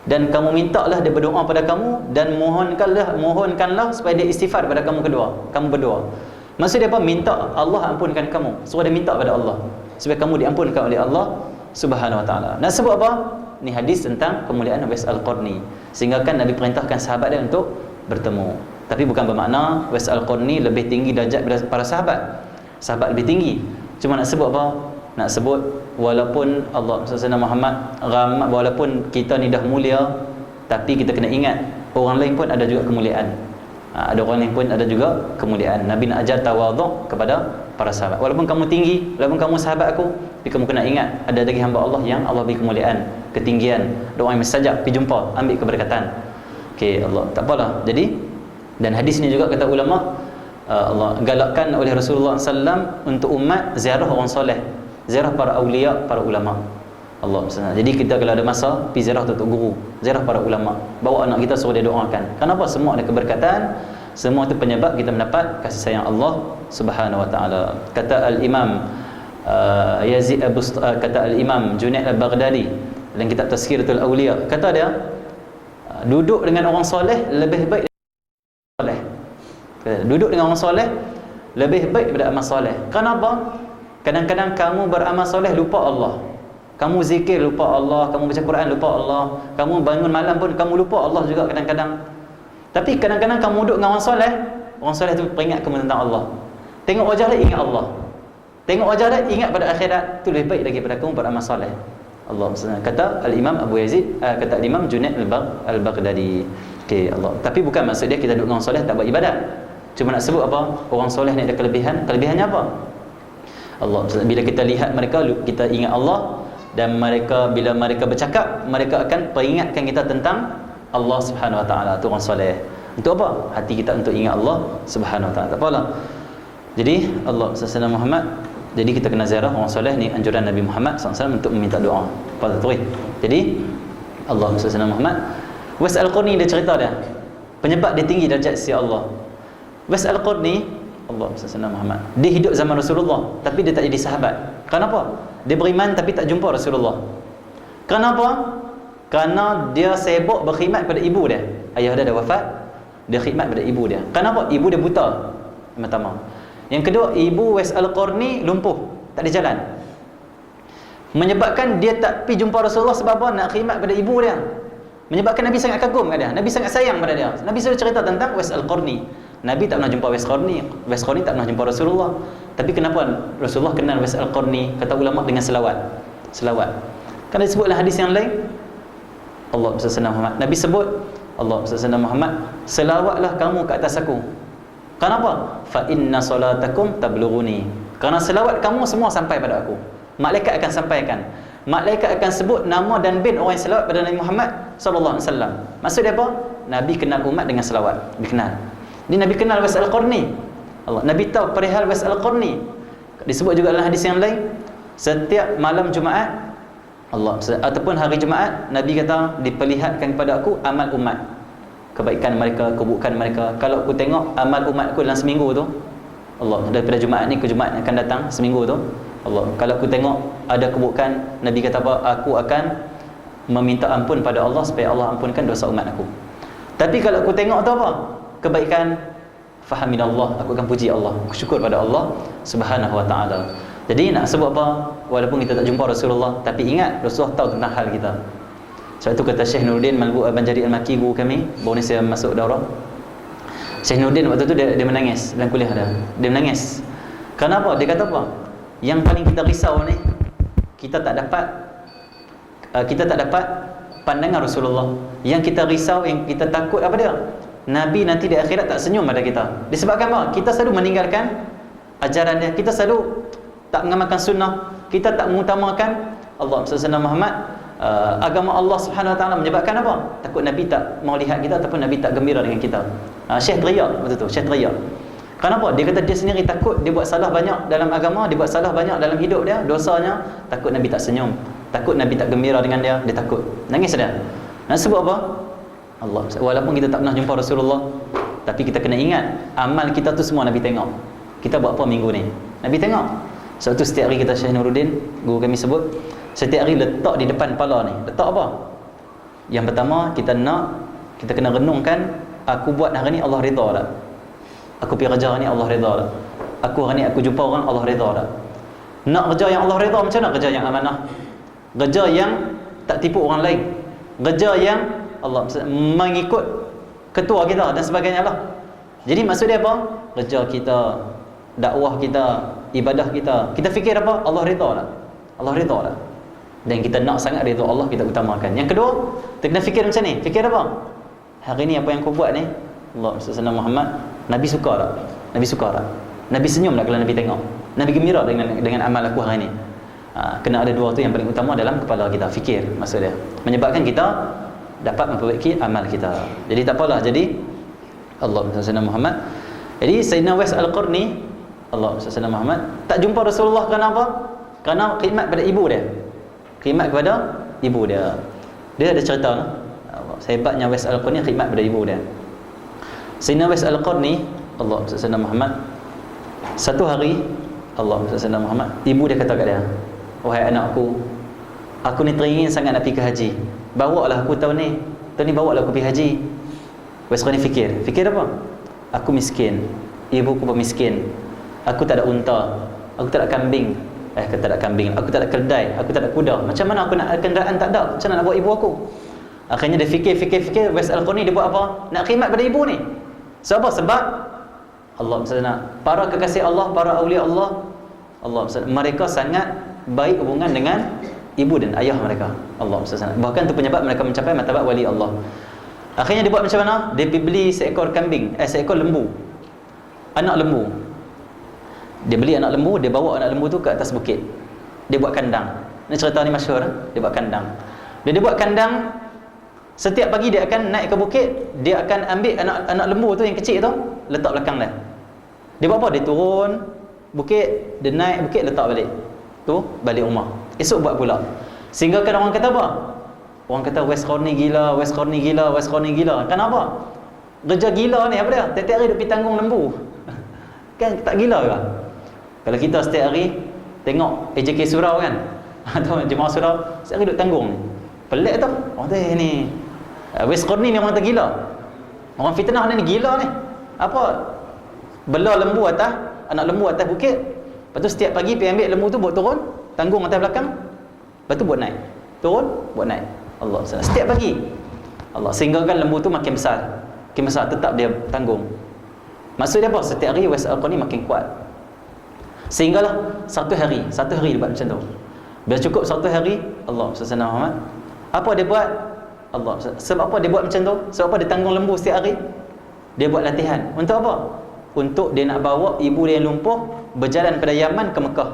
dan kamu mintalah dia berdoa pada kamu, dan mohonkanlah supaya dia istighfar pada kamu berdua. Maksud dia apa? Minta Allah ampunkan kamu. Suruh dia minta pada Allah supaya kamu diampunkan oleh Allah Subhanahu Wa Taala. Nak sebut apa? Ni hadis tentang kemuliaan Uwais Al-Qarni, sehingga kan Nabi perintahkan sahabat dia untuk bertemu. Tapi bukan bermakna Uwais Al-Qarni lebih tinggi darjat daripada para sahabat. Sahabat lebih tinggi. Cuma nak sebut apa? Nak sebut walaupun Allah Subhanahu Muhammad, walaupun kita ni dah mulia, tapi kita kena ingat orang lain pun ada juga kemuliaan. Ada orang lain pun ada juga kemuliaan. Nabi nak ajar tawaduk kepada para sahabat. Walaupun kamu tinggi, walaupun kamu sahabat aku, tapi kamu kena ingat ada lagi hamba Allah yang Allah beri kemuliaan, ketinggian, doa yang mustajab, pergi jumpa, ambil keberkatan. Okey, Allah tak apalah. Jadi, dan hadis ni juga kata ulama, Allah galakkan oleh Rasulullah SAW untuk umat ziarah orang soleh, ziarah para awliya, para ulama. Allah SWT. Jadi kita kalau ada masa, pergi ziarah Tok Guru, ziarah para ulama, bawa anak kita suruh dia doakan. Kenapa? Semua ada keberkatan, semua itu penyebab kita mendapat kasih sayang Allah Subhanahu Wa Taala. Kata Al-Imam kata Al-Imam Junaid Al-Baghdadi dalam kitab Tazkiratul Awliya, kata dia, duduk dengan orang soleh lebih baik daripada soleh. Duduk dengan orang soleh lebih baik daripada amal soleh. Kenapa? Kadang-kadang kamu beramal soleh lupa Allah, kamu zikir lupa Allah, kamu baca Quran lupa Allah, kamu bangun malam pun kamu lupa Allah juga kadang-kadang. Tapi kadang-kadang kamu duduk dengan orang soleh tu peringat kamu tentang Allah. Tengok wajah dia, ingat Allah. Tengok wajah dia, ingat pada akhirat. Itu lebih baik daripada kamu beramal soleh. Allah kata Al-Imam Abu Yazid, kata Al-Imam Junaid Al-Baghdadi. Okey, Allah. Tapi bukan maksud dia kita duduk orang soleh tak buat ibadat. Cuma nak sebut apa? Orang soleh ni ada kelebihan. Kelebihannya apa? Allah. Bila kita lihat mereka, kita ingat Allah, dan mereka, bila mereka bercakap, mereka akan peringatkan kita tentang Allah Subhanahu Wa Taala. Tu orang soleh. Untuk apa? Hati kita untuk ingat Allah Subhanahu Wa Taala. Tak apalah. Jadi Allah Sallallahu Muhammad. Jadi kita kena ziarah orang soleh ni, anjuran Nabi Muhammad SAW untuk meminta doa. Pada tu. Jadi Allah Sallallahu Muhammad. Wais Al-Qarni dia cerita dia. Penyebab dia tinggi darjat sisi Allah. Wais Al-Qarni, Allah Sallallahu Muhammad. Dia hidup zaman Rasulullah, tapi dia tak jadi sahabat. Kenapa? Dia beriman tapi tak jumpa Rasulullah. Kenapa? Kerana dia sibuk berkhidmat pada ibu dia. Ayah dia dah wafat, dia khidmat pada ibu dia. Kenapa? Ibu dia buta. Yang pertama. Yang kedua, ibu Wais Al-Qarni lumpuh, tak ada jalan. Menyebabkan dia tak pergi jumpa Rasulullah sebab apa? Nak khidmat pada ibu dia. Menyebabkan Nabi sangat kagum pada dia. Nabi sangat sayang pada dia. Nabi selalu cerita tentang Wais Al-Qarni. Nabi tak pernah jumpa Wais Qarni. Wais Qarni tak pernah jumpa Rasulullah. Tapi kenapa Rasulullah kenal Wais Al-Qarni? Kata ulama dengan selawat. Selawat. Kan disebutlah hadis yang lain. Allah Sallallahu Muhammad. Nabi sebut, Allah Sallallahu Muhammad, selawatlah kamu ke atas aku. Kenapa? Fa inna salatakum tablughuni. Kerana selawat kamu semua sampai pada aku. Malaikat akan sampaikan. Malaikat akan sebut nama dan bin orang yang selawat pada Nabi Muhammad sallallahu alaihi wasallam. Maksud dia apa? Nabi kenal umat dengan selawat. Dikenal. Ni Nabi kenal Wais Al-Qarni. Allah, Nabi tahu perihal Wais Al-Qarni. Disebut juga dalam hadis yang lain, setiap malam Jumaat Allah ataupun hari Jumaat, Nabi kata diperlihatkan kepada aku amal umat, kebaikan mereka, keburukan mereka. Kalau aku tengok amal umatku dalam seminggu tu, Allah, daripada Jumaat ni ke Jumaat yang akan datang seminggu tu, Allah, kalau aku tengok ada keburukan, Nabi kata apa? Aku akan meminta ampun pada Allah supaya Allah ampunkan dosa umat aku. Tapi kalau aku tengok tu apa? Kebaikan, fahamillah, aku akan puji Allah, aku syukur pada Allah Subhanahu Wa Taala. Jadi nak sebut apa? Walaupun kita tak jumpa Rasulullah, tapi ingat Rasulullah tahu tentang hal kita. Sebab itu kata Syekh Nuruddin Malbu Banjari Al-Makki, guru kami, baru ni saya masuk daurah. Syekh Nuruddin waktu tu dia menangis dalam kuliah dia. Dia menangis. Kenapa? Dia kata apa? Yang paling kita risau ni, kita tak dapat pandangan Rasulullah. Yang kita risau, yang kita takut apa dia? Nabi nanti di akhirat tak senyum pada kita. Disebabkan apa? Kita selalu meninggalkan ajaran dia. Kita selalu tak mengamalkan sunnah. Kita tak mengutamakan Allah Sallallahu Muhammad, agama Allah Subhanahu Wa Taala. Menyebabkan apa? Takut Nabi tak mau lihat kita ataupun Nabi tak gembira dengan kita. Syekh teriak waktu tu, Syekh teriak. Kenapa? Dia kata dia sendiri takut, dia buat salah banyak dalam agama, dia buat salah banyak dalam hidup dia, dosanya, takut Nabi tak senyum, takut Nabi tak gembira dengan dia, dia takut. Nangis dia. Nak sebut apa? Allah, walaupun kita tak pernah jumpa Rasulullah, tapi kita kena ingat amal kita tu semua Nabi tengok. Kita buat apa minggu ni? Nabi tengok. Sebab tu setiap hari kita Syekh Nuruddin, guru kami sebut, setiap hari letak di depan kepala ni. Letak apa? Yang pertama, kita kena renungkan, aku buat hari ni Allah redha tak? Aku pergi kerja hari ni Allah redha tak? Aku hari ni aku jumpa orang Allah redha tak? Nak kerja yang Allah redha macam mana? Kerja yang amanah, kerja yang tak tipu orang lain, kerja yang Allah mengikut ketua kita dan sebagainya lah. Jadi maksud dia apa? Kerja kita, dakwah kita, ibadah kita, kita fikir apa? Allah redha tak? Allah redha tak? Dan kita nak sangat redha Allah, kita utamakan. Yang kedua, kita kena fikir macam ni. Fikir apa? Hari ni apa yang kau buat ni, Allah Sallallahu Muhammad, Nabi suka tak? Nabi suka tak? Nabi senyum tak kalau Nabi tengok? Nabi gembira dengan amal aku hari ni? Kena ada dua tu yang paling utama dalam kepala kita. Fikir maksud dia. Menyebabkan kita dapat memperbaiki amal kita. Jadi tak apalah. Jadi Allah Sallallahu Muhammad. Jadi Sayyidina Wais Al-Qarni, Allah Sallallahu Muhammad, tak jumpa Rasulullah kerana apa? Kerana khidmat pada ibu dia. Khidmat kepada ibu dia. Dia ada cerita no? Hebatnya Wais Al-Qarni khidmat pada ibu dia. Sayyidina Wais Al-Qarni, Allah Sallallahu Muhammad, satu hari Allah Sallallahu Muhammad, ibu dia kata kat dia, wahai anakku, aku ni teringin sangat nak pergi ke haji. Bawalah aku tahun ni bawalah aku pergi haji. Wais Al-Qarni fikir apa? Aku miskin, ibuku pun miskin, aku tak ada unta, aku tak ada kambing, aku tak ada kambing, aku tak ada keldai, aku tak ada kuda. Macam mana aku nak kenderaan tak ada? Macam mana nak bawa ibu aku? Akhirnya dia fikir. Wais Al-Qarni dia buat apa? Nak khidmat pada ibu ni. Sebab apa? Sebab Allah SWT, para kekasih Allah, para awliya Allah, Allah SWT, mereka sangat baik hubungan dengan ibu dan ayah mereka. Allah SWT. Bahkan itu penyebab mereka mencapai martabat wali Allah. Akhirnya dia buat macam mana? Dia pergi beli seekor kambing, seekor lembu, anak lembu. Dia beli anak lembu, dia bawa anak lembu tu ke atas bukit. Dia buat kandang. Ini cerita ni masyhur, dia buat kandang. Bila dia buat kandang, setiap pagi dia akan naik ke bukit, dia akan ambil anak lembu tu yang kecil tu, letak belakang dia. Dia buat apa? Dia turun bukit, dia naik bukit, letak balik. Tu balik rumah. Esok buat pula. Sehingga kan orang kata apa? Orang kata West Corny gila, West Corny gila, West Corny gila. Kenapa? Kerja gila ni apa dia? Tiap-tiap hari dia pergi tanggung lembu. Kan tak gila ke? Kalau kita setiap hari tengok AJK surau kan, atau jemaah surau, setiap hari duk tanggung ni. Pelik tu. Oh ni West Corny ni orang kata gila. Orang fitnah ni gila ni. Apa? Bela lembu atas, anak lembu atas bukit. Lepas tu setiap pagi pergi ambil lembu tu buat turun, tanggung atas belakang. Lepas tu buat naik. Turun, buat naik. Allah SWT. Setiap pagi. Allah, sehingga kan lembu tu makin besar. Makin besar, tetap dia tanggung. Maksud dia apa? Setiap hari West Al-Qarni makin kuat. Sehinggalah satu hari dia buat macam tu. Bila cukup satu hari, Allah SWT Muhammad, apa dia buat? Allah SWT. Sebab apa dia buat macam tu? Sebab apa dia tanggung lembu setiap hari? Dia buat latihan. Untuk apa? Untuk dia nak bawa ibu dia yang lumpuh berjalan pada Yaman ke Mekah.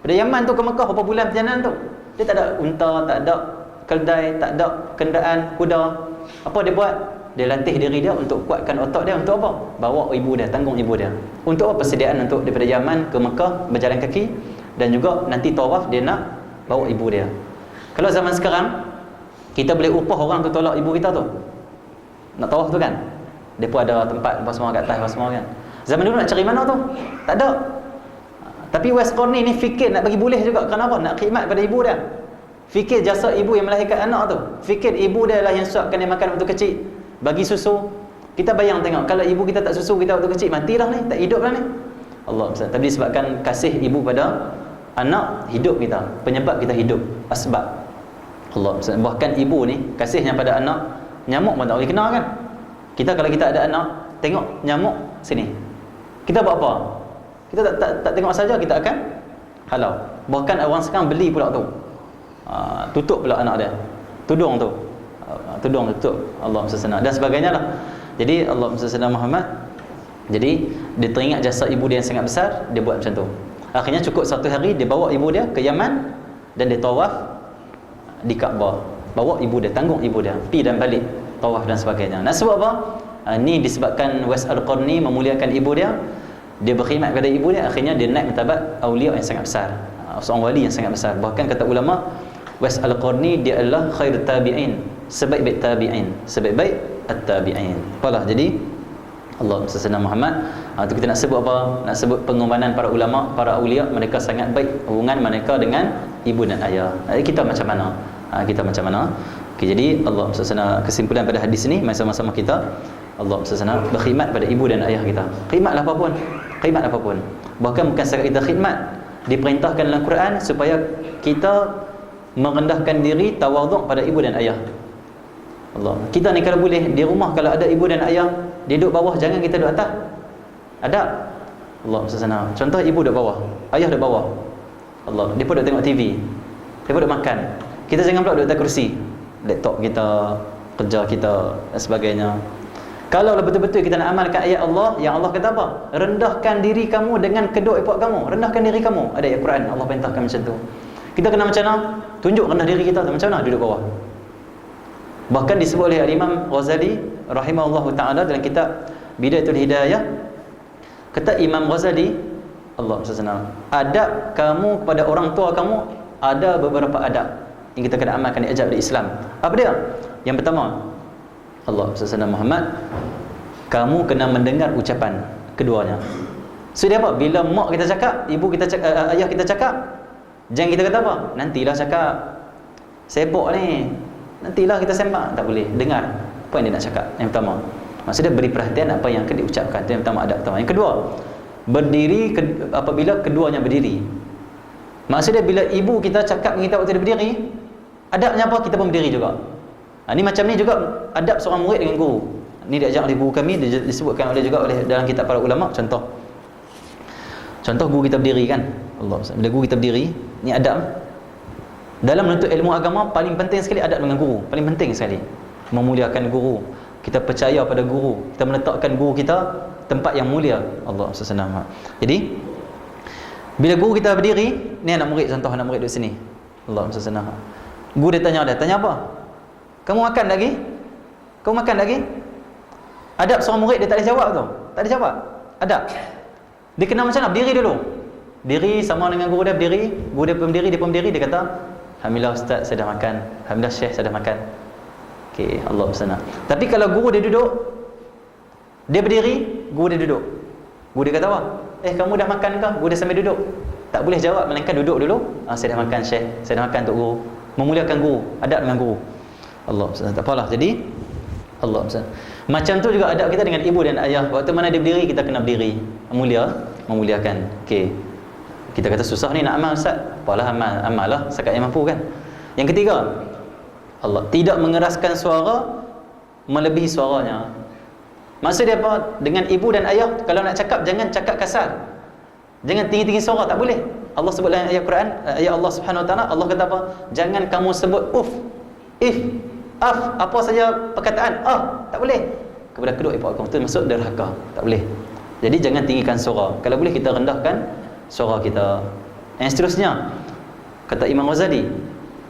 Pada Yaman tu ke Mekah berapa bulan perjalanan tu? Dia tak ada unta, tak ada keldai, tak ada kenderaan kuda. Apa dia buat? Dia latih diri dia untuk kuatkan otot dia. Untuk apa? Bawa ibu dia, tanggung ibu dia. Untuk apa? Persediaan untuk daripada Yaman ke Mekah berjalan kaki, dan juga nanti tawaf dia nak bawa ibu dia. Kalau zaman sekarang kita boleh upah orang tu tolak ibu kita tu, nak tawaf tu kan, dia pun ada tempat apa semua kat atas apa semua kan. Zaman dulu nak cari mana tu? Tak ada. Tapi West Corny ni fikir nak bagi boleh juga. Kenapa? Nak khidmat pada ibu dia. Fikir jasa ibu yang melahirkan anak tu. Fikir ibu dia lah yang suapkan dia makan waktu kecil, bagi susu. Kita bayang tengok, kalau ibu kita tak susu kita waktu kecil, mati dah ni, tak hidup dah ni. Allah SWT. Tapi disebabkan kasih ibu pada anak, hidup kita. Penyebab kita hidup, asbab. Allah SWT. Bahkan ibu ni kasihnya pada anak, nyamuk pun tak boleh kena kan. Kita kalau kita ada anak, tengok nyamuk sini, kita buat apa? Kita tak tengok saja, kita akan halau. Bahkan orang sekarang beli pula tu, tutup pula anak dia, tudung tu, tudung tutup. Allah SWT dan sebagainya lah. Jadi Allah SWT Muhammad, jadi dia teringat jasa ibu dia yang sangat besar, dia buat macam tu. Akhirnya cukup satu hari dia bawa ibu dia ke Yaman, dan dia tawaf di Kaabah. Bawa ibu dia, tanggung ibu dia, pergi dan balik, tawaf dan sebagainya. Nak sebab apa? Ni disebabkan West Al-Qarni memuliakan ibu dia, dia berkhidmat kepada ibu dia, akhirnya dia naik martabat awliya yang sangat besar, seorang wali yang sangat besar. Bahkan kata ulama, West Al-Qarni dia adalah khair tabi'in, sebaik-baik tabi'in, sebaik-baik at-tabi'in. Apalah, jadi Allah SWT Muhammad, itu kita nak sebut apa? Nak sebut pengorbanan para ulama, para awliya. Mereka sangat baik hubungan mereka dengan ibu dan ayah. Kita macam mana? Kita macam mana? Okay, jadi Allah SWT, kesimpulan pada hadis ini, mari sama-sama kita Allah SWT berkhidmat pada ibu dan ayah kita. Khidmatlah apapun, khidmat apapun. Bahkan bukan sekadar kita khidmat, diperintahkan dalam Quran supaya kita merendahkan diri, tawaduk pada ibu dan ayah. Allah. Kita ni kalau boleh di rumah, kalau ada ibu dan ayah, dia duduk bawah, jangan kita duduk atas. Ada Allah SWT. Contoh, ibu duduk bawah, ayah duduk bawah. Allah. Dia pun duduk tengok TV, dia pun duduk makan. Kita jangan pula duduk atas kursi, laptop kita, kerja kita dan sebagainya. Kalau betul-betul kita nak amalkan ayat Allah, yang Allah kata apa? Rendahkan diri kamu dengan kedua epok kamu. Rendahkan diri kamu. Ada ayat Quran, Allah perintahkan macam tu. Kita kena macam mana? Tunjuk rendah diri kita. Macam mana? Duduk bawah. Bahkan disebut oleh Imam Ghazali rahimahullahu ta'ala dalam kitab Bidayatul Hidayah, kata Imam Ghazali, Allah SWT, adab kamu kepada orang tua kamu, ada beberapa adab yang kita kena amalkan, diajar dari Islam. Apa dia? Yang pertama, Allah SWT Muhammad, kamu kena mendengar ucapan keduanya. So dia apa? Bila mak kita cakap, ibu kita cakap, ayah kita cakap, jangan kita kata apa? Nantilah cakap, sibuk ni, nantilah kita sembang. Tak boleh. Dengar apa yang dia nak cakap. Yang pertama, maksudnya beri perhatian apa yang akan diucapkan. Itu yang pertama, adab pertama. Yang kedua, berdiri apabila keduanya berdiri. Maksudnya bila ibu kita cakap dengan kita waktu dia berdiri, adabnya apa? Kita pun berdiri juga. Ini macam ni juga adab seorang murid dengan guru. Ni diajar oleh guru kami, disebutkan oleh juga oleh dalam kitab para ulama. Contoh guru kita berdiri kan, Allah, bila guru kita berdiri, ni adab. Dalam menuntut ilmu agama paling penting sekali adab dengan guru, paling penting sekali. Memuliakan guru, kita percaya pada guru, kita meletakkan guru kita tempat yang mulia. Allah SWT. Jadi bila guru kita berdiri, ni anak murid, contoh anak murid duduk sini, Allah SWT. Guru dia tanya apa? Kamu makan lagi? Kamu makan lagi? Adab seorang murid, dia tak boleh jawab tu. Tak boleh jawab. Adab. Dia kena macam mana? Berdiri dulu. Diri sama dengan guru dia berdiri. Guru dia pun berdiri, dia pun berdiri. Dia kata, Alhamdulillah Ustaz, saya dah makan. Alhamdulillah Syekh, saya dah makan. Okey, Allah bersana. Tapi kalau guru dia duduk, dia berdiri, guru dia duduk. Guru dia kata apa? Kamu dah makan ke? Guru dia sambil duduk. Tak boleh jawab, melainkan duduk dulu. Saya dah makan Syekh, saya dah makan Tok Guru. Memuliakan guru, adab dengan guru. Allah bersana. Tak apalah. Jadi Allah bersana. Macam tu juga adab kita dengan ibu dan ayah. Waktu mana dia berdiri, kita kena berdiri. Memuliakan. Okey. Kita kata susah ni nak amal Ustaz. Apalah amal lah sekat yang mampu kan. Yang ketiga, Allah tidak mengeraskan suara melebihi suaranya. Maksud dia apa? Dengan ibu dan ayah, kalau nak cakap jangan cakap kasar. Jangan tinggi-tinggi suara, tak boleh. Allah sebut dalam ayat Quran, ayat Allah Subhanahu Wa Taala, Allah kata apa? Jangan kamu sebut if, af, apa saja perkataan, tak boleh. Kepada kedua ipar kamu, itu maksud derhaka. Tak boleh. Jadi jangan tinggikan suara. Kalau boleh kita rendahkan suara kita. Yang seterusnya, kata Imam Ghazali,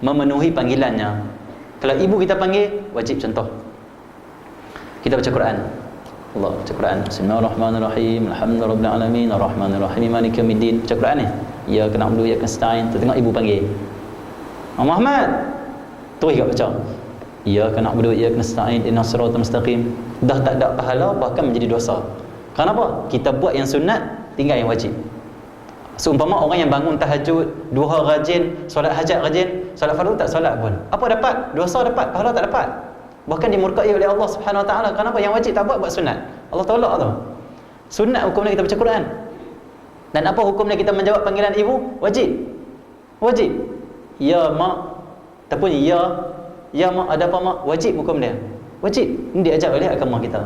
memenuhi panggilannya. Kalau ibu kita panggil, wajib contoh. Kita baca Quran. Allah baca Quran. Bismillahirrahmanirrahim. Alhamdulillahirabbil alamin, arrahmanirrahim, maliki yaumiddin. Baca Quran ni. Iyyaka na'budu wa iyyaka nasta'in. Tengok ibu panggil. Muhammad. Terus juga baca. Iyyaka na'budu wa iyyaka nasta'in. Ihdinas siratal mustaqim. Dah tak ada pahala, bahkan menjadi dosa. Kenapa? Kita buat yang sunat, tinggal yang wajib. Seumpama orang yang bangun tahajud, duha rajin, solat hajat rajin, solat fardu tak solat pun, apa dapat? Dosa dapat, pahala tak dapat. Bahkan dimurkai oleh Allah Subhanahu Wa Taala. Kenapa? Yang wajib tak buat sunat. Allah tolak tu. Sunat hukumnya kita baca Quran. Dan apa hukumnya kita menjawab panggilan ibu? Wajib. Ya mak, ataupun ya mak, ada apa mak? Wajib hukum dia. Wajib. Ini diajar oleh agama kita.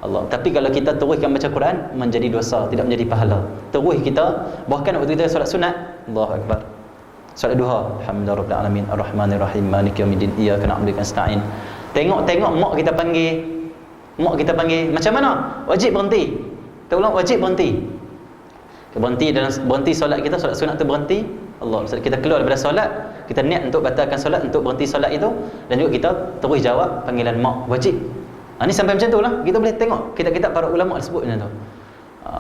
Allah. Tapi kalau kita teruskan baca Quran, menjadi dosa, tidak menjadi pahala. Terus kita, bahkan waktu kita solat sunat, Allahu Akbar, solat duha, Alhamdulillahirabbil alamin, arrahmanirrahim, maliki yaumiddin, iyyaka na'budu wa iyyaka nasta'in. Tengok mak kita panggil, macam mana? Wajib berhenti. Kita ulang, wajib berhenti. Berhenti solat kita, solat sunat tu berhenti. Allah, kita keluar daripada solat, kita niat untuk batalkan solat, untuk berhenti solat itu, dan juga kita terus jawab panggilan mak, wajib. Ini sampai macam tu lah. Kita boleh tengok kitab-kitab para ulama sebut macam tu.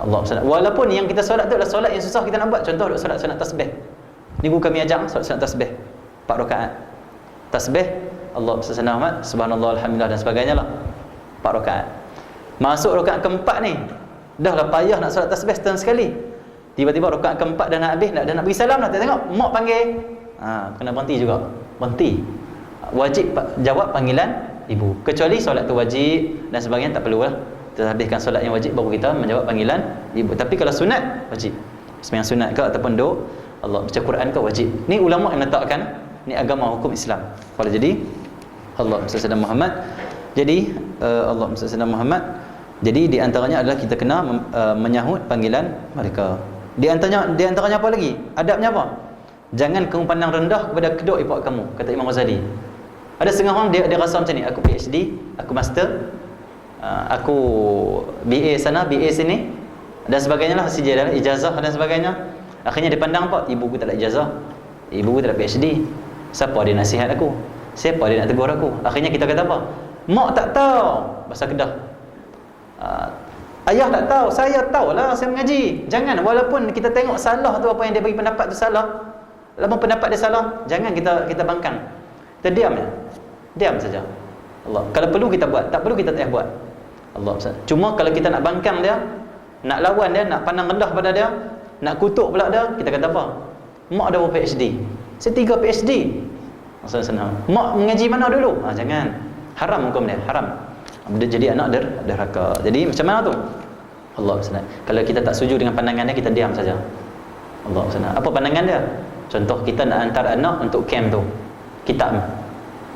Allah SWT. Walaupun yang kita solat tu adalah solat yang susah kita nak buat. Contoh solat sunat tasbih. Ni guru kami ajar solat sunat tasbih 4 rakaat. Tasbih Allah SWT, subhanallah, alhamdulillah dan sebagainya lah. 4 rakaat. Masuk rakaat keempat ni, dah lah payah nak solat tasbih setengah sekali. Tiba-tiba rakaat keempat dah nak habis, dah nak bagi salam dah. Tengok mak panggil, kena berhenti juga. Berhenti. Wajib jawab panggilan ibu. Kecuali solat tu wajib dan sebagainya, tak perlu lah. Kita habiskan solat yang wajib baru kita menjawab panggilan ibu. Tapi kalau sunat, wajib. Sembahyang sunat ke ataupun duk Allah baca Quran ke, wajib. Ni ulama yang letakkan, ni agama hukum Islam. Kalau jadi Allah SWT Muhammad. Jadi Allah SWT Muhammad. Jadi di antaranya adalah kita kena menyahut panggilan mereka. Di antaranya apa lagi? Adabnya apa? Jangan kamu pandang rendah kepada kedua ipar kamu, kata Imam Ghazali. Ada setengah orang dia rasa macam ni, aku PhD, aku master, aku BA sana, BA sini dan sebagainya lah, sijil ijazah dan sebagainya. Akhirnya dia pandang apa? Ibu aku tak ada ijazah, ibu aku tak ada PhD. Siapa dia nasihat aku? Siapa dia nak tegur aku? Akhirnya kita kata apa? Mak tak tahu bahasa Kedah. Ayah tak tahu, saya tahulah, saya mengaji. Jangan, walaupun kita tengok salah tu, apa yang dia bagi pendapat tu salah, lama pendapat dia salah, jangan kita bangkang. Kita diam saja. Allah. Kalau perlu kita buat, tak perlu kita tak buat. Allah. Cuma kalau kita nak bangkang dia, nak lawan dia, nak pandang rendah pada dia, nak kutuk pula dia, kita kata apa? Mak ada berapa PhD? Saya 3 PhD. Maksudnya senang. Mak mengaji mana dulu? Jangan. Haram hukum dia, haram. Jadi anak derhaka. Jadi macam mana tu? Allah SWT. Kalau kita tak setuju dengan pandangan dia, kita diam saja. Allah SWT. Apa pandangan dia? Contoh kita nak hantar anak untuk camp tu, kitab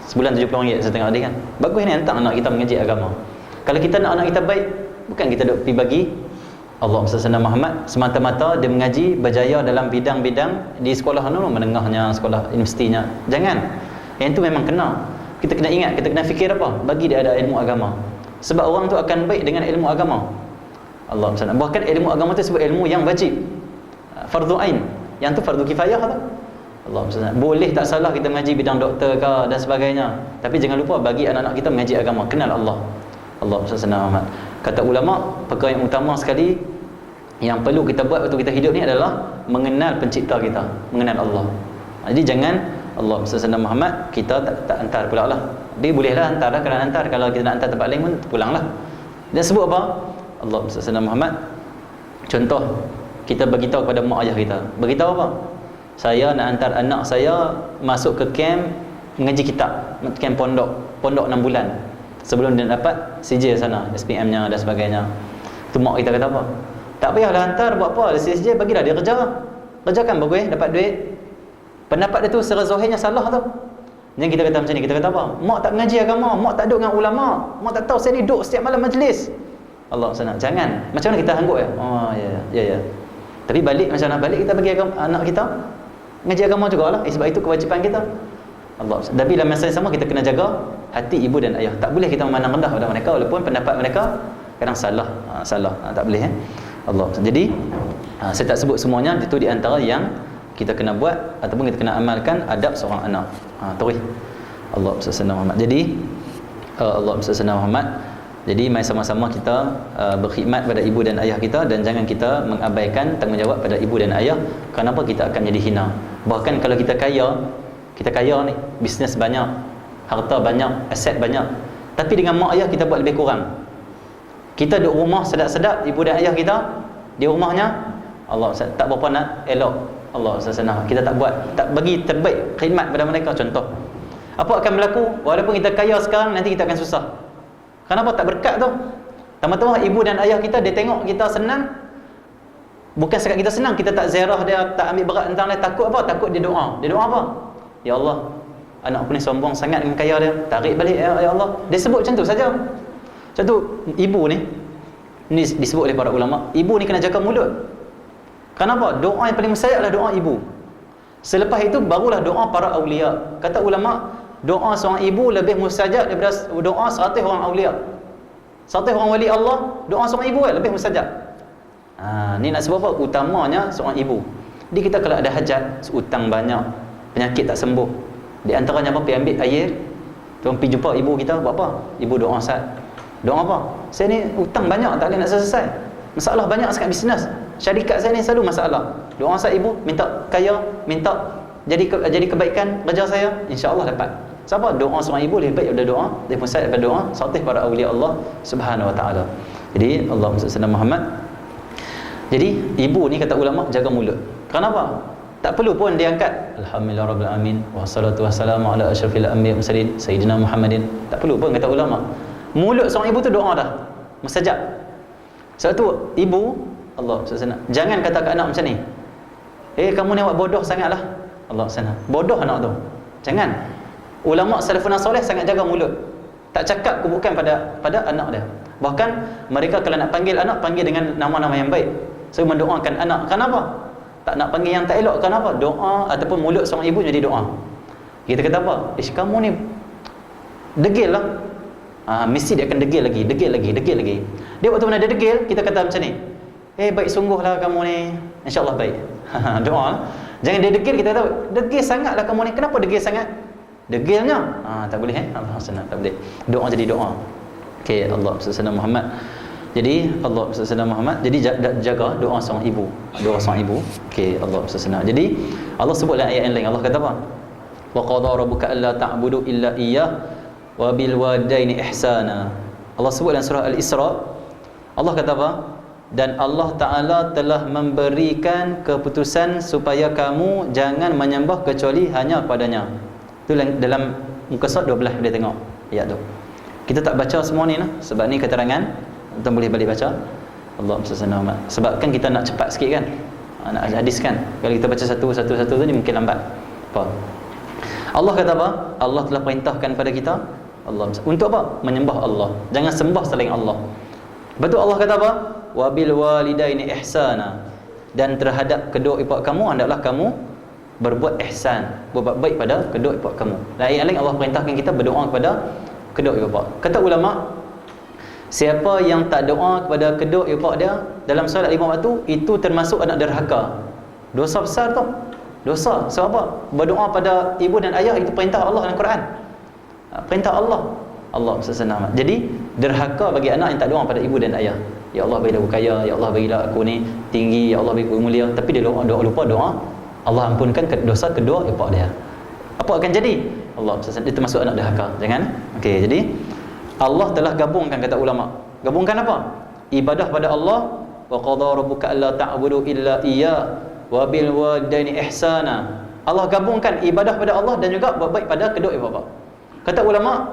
sebulan RM70 saya tengok dia kan. Bagus ni hantar anak kita mengaji agama. Kalau kita nak anak kita baik, bukan kita duk pergi bagi Allah SWT Muhammad semata-mata dia mengaji berjaya dalam bidang-bidang di sekolah menengahnya, sekolah universitinya. Jangan. Yang itu memang kena. Kita kena ingat, kita kena fikir apa? Bagi dia ada ilmu agama. Sebab orang tu akan baik dengan ilmu agama. Allah SWT. Bahkan ilmu agama tu sebut ilmu yang wajib. Fardu ain. Yang tu fardu kifayah tu. Allah SWT. Boleh tak salah kita mengaji bidang doktor ke dan sebagainya. Tapi jangan lupa bagi anak-anak kita mengaji agama. Kenal Allah. Allah SWT Muhammad. Kata ulama, perkara yang utama sekali yang perlu kita buat waktu kita hidup ni adalah mengenal pencipta kita, mengenal Allah. Jadi jangan Allah SWT Muhammad kita tak hantar pula lah. Dia bolehlah hantar dah, kalau hantar, kalau kita nak hantar tempat lain pun pulanglah. Dia sebut apa? Allah SWT Muhammad, contoh kita beritahu kepada mak ayah kita, beritahu apa? Saya nak hantar anak saya masuk ke camp mengaji kitab, camp pondok 6 bulan sebelum dia dapat CJ sana, SPM-nya dan sebagainya. Tu mak kita kata apa? Tak payahlah hantar, buat apa? CJ bagilah dia kerjakan bagus, dapat duit. Pendapat dia tu secara zahirnya salah tu. Yang kita kata macam ni, kita kata apa? Mak tak mengaji agama, mak tak duduk dengan ulama, mak tak tahu saya ni duduk setiap malam majlis. Allah SWT, jangan. Macam mana kita hanggut ya? Oh ya. Tapi balik macam mana? Balik kita bagi anak kita mengaji agama jugalah. Sebab itu kewajipan kita. Allah. Tapi dalam masa yang sama kita kena jaga hati ibu dan ayah. Tak boleh kita memandang rendah pada mereka walaupun pendapat mereka kadang salah. Tak boleh Allah. Jadi saya tak sebut semuanya, itu di antara yang kita kena buat ataupun kita kena amalkan adab seorang anak. Terus Allah SWT Muhammad. Jadi Allah SWT Muhammad. Jadi mari sama-sama kita berkhidmat pada ibu dan ayah kita, dan jangan kita mengabaikan tanggungjawab pada ibu dan ayah. Kenapa kita akan jadi hina? Bahkan kalau kita kaya ni, bisnes banyak, harta banyak, aset banyak, tapi dengan mak ayah kita buat lebih kurang. Kita duduk rumah sedap-sedap, ibu dan ayah kita di rumahnya, Allah tak berapa nak elok. Allah SWT, kita tak buat, tak bagi terbaik khidmat pada mereka. Contoh, apa akan berlaku? Walaupun kita kaya sekarang, nanti kita akan susah. Kenapa? Tak berkat tu. Tama-tama ibu dan ayah kita, dia tengok kita senang, bukan sekat kita senang, kita tak ziarah dia, tak ambil berat tentang dia, takut apa? Takut dia doa. Dia doa apa? Ya Allah, anak aku ni sombong sangat dengan kaya dia, tarik balik ya Allah. Dia sebut macam tu saja. Macam tu ibu ni disebut oleh para ulama, ibu ni kena jaga mulut. Kenapa? Doa yang paling mustajab adalah doa ibu. Selepas itu barulah doa para awliya. Kata ulama, doa seorang ibu lebih mustajab daripada doa 100 orang awliya. 100 orang wali Allah, doa seorang ibu lebih mustajab. Ni nak sebab apa? Utamanya seorang ibu. Jadi kita kalau ada hajat, utang banyak, penyakit tak sembuh, di antaranya apa? Pergi ambil air, pergi jumpa ibu kita, buat apa? Ibu doa Ustaz. Doa apa? Saya ni utang banyak, tak boleh nak selesai. Masalah banyak sangat bisnes. Syarikat saya ni selalu masalah. Doa Ustaz ibu, minta kaya, minta jadi kebaikan kerja saya, insya-Allah dapat. Siapa? Doa seorang ibu lebih baik daripada doa, lebih mustajab daripada doa 100 para awliya Allah Subhanahu wa taala. Jadi Allah SWT Muhammad. Jadi ibu ni kata ulama jaga mulut. Kenapa? Tak perlu pun dia angkat alhamdulillah rabbil alamin wassalatu wassalamu ala asyrafil anbiya mursalin sayyidina Muhammadin. Tak perlu pun kata ulama. Mulut seorang ibu tu doa dah mustajab. Sebab tu ibu Allah SWT, jangan kata ke anak macam ni, kamu ni awak bodoh sangatlah. Allah SWT, bodoh anak tu. Jangan. Ulama salafun soleh sangat jaga mulut, tak cakap keburukan pada anak dia. Bahkan mereka kalau nak panggil anak, panggil dengan nama-nama yang baik. So mendoakan anak. Kenapa? Tak nak panggil yang tak elok. Kenapa? Doa ataupun mulut seorang ibu jadi doa. Kita kata apa? Kamu ni degil lah. Mesti dia akan degil lagi. Dia waktu mana dia degil, kita kata macam ni, baik sungguhlah kamu ni, insya-Allah baik. Doa. Jangan dia degil, kita tahu degil sangatlah kamu ni. Kenapa degil sangat? Degilnya tak boleh Allah SWT, tak boleh. Doa jadi doa. Okey, Allah SWT Muhammad. Jadi Allah SWT Muhammad, jadi jaga doa seorang ibu. Doa seorang ibu. Okey, Allah SWT. Jadi Allah sebut dalam ayat yang lain, Allah kata apa? Wa qadha rabbuka alla ta'budu illa iyyah wa bil walidaini ihsana. Allah sebut dalam surah Al-Isra, Allah kata apa? Dan Allah Ta'ala telah memberikan keputusan supaya kamu jangan menyembah kecuali hanya padanya. Itu dalam muka surat 12 boleh tengok ayat tu. Kita tak baca semua ni lah, sebab ni keterangan, tuan boleh balik baca. Allah SWT. Sebab kan kita nak cepat sikit kan, nak hadis kan. Kalau kita baca satu tu ni mungkin lambat. Apa? Allah kata apa? Allah telah perintahkan pada kita Allah. Untuk apa? Menyembah Allah. Jangan sembah selain Allah. Lepas tu Allah kata apa? Wa bil walidaini ihsana. Dan terhadap kedua ipar kamu hendaklah kamu berbuat ihsan, berbuat baik pada kedua ipar kamu. Lain-lain Allah perintahkan kita berdoa kepada kedua ipar. Kata ulama, siapa yang tak doa kepada kedua ipar dia dalam solat 5 waktu, itu termasuk anak derhaka. Dosa besar tu. Dosa. Sebab apa? Berdoa pada ibu dan ayah itu perintah Allah dalam Quran. Perintah Allah. Allah SWT. Jadi derhaka bagi anak yang tak doa pada ibu dan ayah. Ya Allah bagilah aku kaya, ya Allah bagilah aku ni tinggi, ya Allah bagi aku mulia, tapi dia lupa doa Allah ampunkan dosa kedua ipar dia. Apa akan jadi? Allah SWT, dia termasuk anak derhaka. Jangan. Okey, jadi Allah telah gabungkan, kata ulama. Gabungkan apa? Ibadah pada Allah. Wa qadha rabbuka alla ta'budu illa iyyah wa bil walidaini ihsana. Allah gabungkan ibadah pada Allah dan juga buat baik pada kedua ibu bapa. Kata ulama,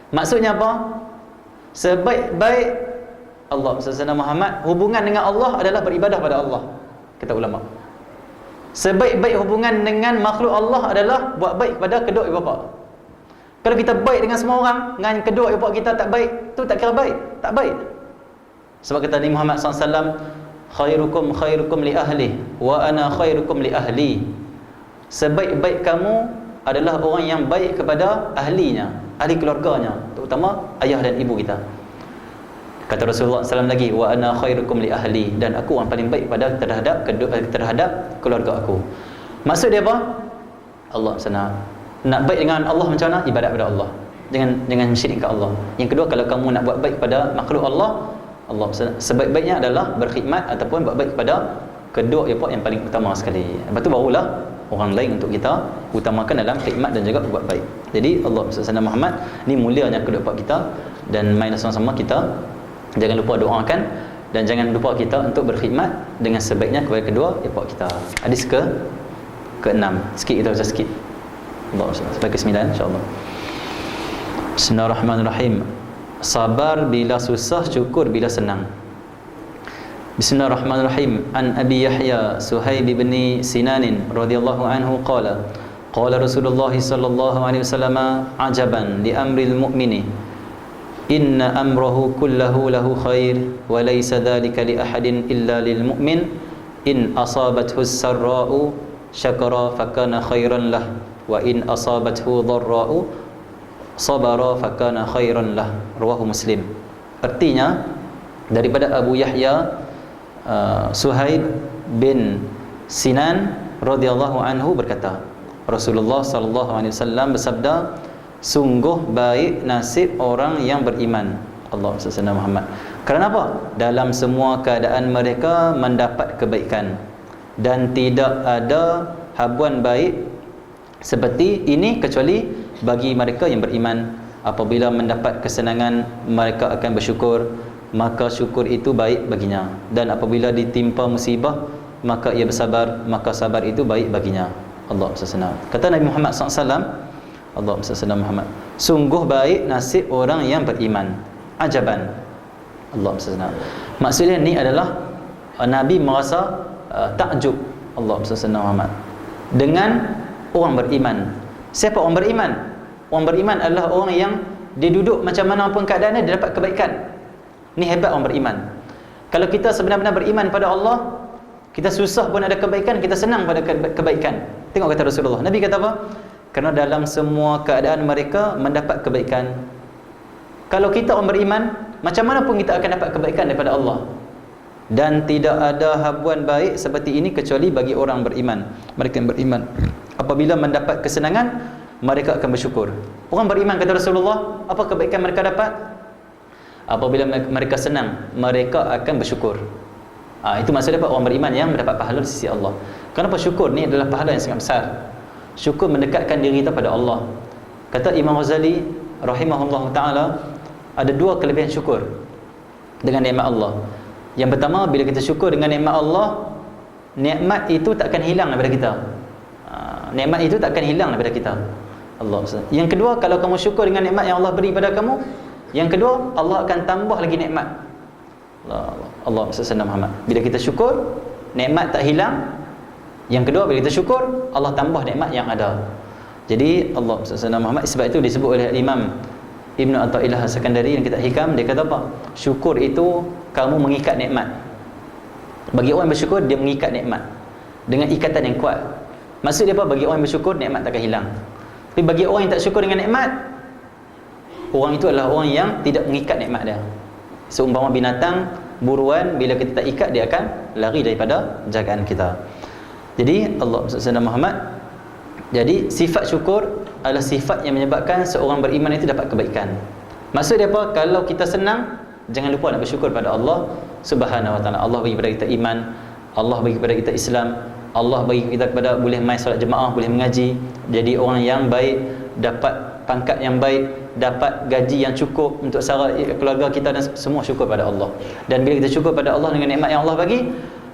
maksudnya apa? Sebaik-baik Allah Sayyidina Muhammad, hubungan dengan Allah adalah beribadah pada Allah. Kata ulama, sebaik-baik hubungan dengan makhluk Allah adalah buat baik kepada kedua ibu bapa. Kalau kita baik dengan semua orang, dengan kedua ibu bapa kita tak baik, tu tak kira baik. Tak baik. Sebab kata Nabi Muhammad SAW, khairukum li ahli wa ana khairukum li ahli. Sebaik-baik kamu adalah orang yang baik kepada ahlinya, ahli keluarganya, terutama ayah dan ibu kita. Kata Rasulullah SAW lagi, wa ana khairukum li ahli, dan aku orang paling baik pada terhadap keluarga aku. Maksud dia apa? Allah sana. Nak baik dengan Allah macam mana? Ibadat pada Allah. Jangan syirik ke Allah. Yang kedua, kalau kamu nak buat baik pada makhluk Allah, Allah sebaik-baiknya adalah berkhidmat ataupun buat baik pada kedua yang paling utama sekali. Lepas tu barulah orang lain untuk kita utamakan dalam khidmat dan juga buat baik. Jadi Allah SWT Muhammad ni mulianya kedua kita, dan mainlah sama-sama kita jangan lupa doakan dan jangan lupa kita untuk berkhidmat dengan sebaiknya kepada kedua ipar kita. Hadis ke-6. Sikit kita baca sikit. Allah sampai ke-9 insya-Allah. Bismillahirrahmanirrahim. Sabar bila susah, syukur bila senang. Bismillahirrahmanirrahim. An Abi Yahya Suhaib bin Sinan radhiyallahu anhu qala Rasulullah sallallahu alaihi wasallam, ajaban li amril mu'mini inna amrahu kullahu lahu khair wa laysa dhalika li ahadin illa lil mu'min in asabathu as-sarra'u syakara fakana khairan lah wa in asabathu dharra'u sabara fakana khairan lah. Rawahu Muslim. Artinya daripada Abu Yahya Suhaib bin Sinan radhiyallahu anhu berkata, Rasulullah sallallahu alaihi wasallam bersabda, sungguh baik nasib orang yang beriman. Allah SWT Muhammad. Kerana apa? Dalam semua keadaan mereka mendapat kebaikan, dan tidak ada habuan baik seperti ini kecuali bagi mereka yang beriman. Apabila mendapat kesenangan, mereka akan bersyukur, maka syukur itu baik baginya. Dan apabila ditimpa musibah, maka ia bersabar, maka sabar itu baik baginya. Allah SWT. Kata Nabi Muhammad SAW, Allah SWT Muhammad, sungguh baik nasib orang yang beriman. Ajaban. Allah SWT. Maksudnya ni adalah Nabi merasa takjub, Allah SWT Muhammad, dengan orang beriman. Siapa orang beriman? Orang beriman adalah orang yang dia duduk macam mana pun keadaannya, dia dapat kebaikan. Ni hebat orang beriman. Kalau kita sebenar-benar beriman pada Allah, kita susah pun ada kebaikan, kita senang pada kebaikan. Tengok kata Rasulullah. Nabi kata apa? Kerana dalam semua keadaan mereka mendapat kebaikan. Kalau kita orang beriman, macam mana pun kita akan dapat kebaikan daripada Allah. Dan tidak ada habuan baik seperti ini kecuali bagi orang beriman. Mereka yang beriman, apabila mendapat kesenangan, mereka akan bersyukur. Orang beriman, kata Rasulullah, apa kebaikan mereka dapat? Apabila mereka senang, mereka akan bersyukur. Itu maksudnya orang beriman yang mendapat pahala di sisi Allah. Kenapa syukur ni adalah pahala yang sangat besar? Syukur mendekatkan diri kita pada Allah. Kata Imam Ghazali rahimahullah ta'ala, ada dua kelebihan syukur dengan nikmat Allah. Yang pertama, bila kita syukur dengan nikmat Allah, nikmat itu tak akan hilang daripada kita. Nikmat itu tak akan hilang daripada kita. Allah. Yang kedua, kalau kamu syukur dengan nikmat yang Allah beri pada kamu, yang kedua, Allah akan tambah lagi nikmat. Allah SWT Muhammad. Bila kita syukur, nikmat tak hilang. Yang kedua, bila kita syukur, Allah tambah nikmat yang ada. Jadi Allah Rasulullah Muhammad, sebab itu disebut oleh Imam Ibn Athaillah As-Sakandari yang kita hikam, dia kata apa? Syukur itu kamu mengikat nikmat. Bagi orang yang bersyukur, dia mengikat nikmat dengan ikatan yang kuat. Maksud dia apa? Bagi orang yang bersyukur, nikmat takkan hilang. Tapi bagi orang yang tak syukur dengan nikmat, orang itu adalah orang yang tidak mengikat nikmat dia. Seumpama binatang, buruan, bila kita tak ikat, dia akan lari daripada jagaan kita. Jadi Allah Rasulullah Muhammad, jadi sifat syukur adalah sifat yang menyebabkan seorang beriman itu dapat kebaikan. Maksud dia apa? Kalau kita senang, jangan lupa nak bersyukur pada Allah Subhanahu Wa Taala. Allah bagi kepada kita iman, Allah bagi kepada kita Islam, Allah bagi kita kepada boleh mai solat jemaah, boleh mengaji, jadi orang yang baik, dapat pangkat yang baik, dapat gaji yang cukup untuk sara keluarga kita, dan semua syukur pada Allah. Dan bila kita syukur pada Allah dengan nikmat yang Allah bagi,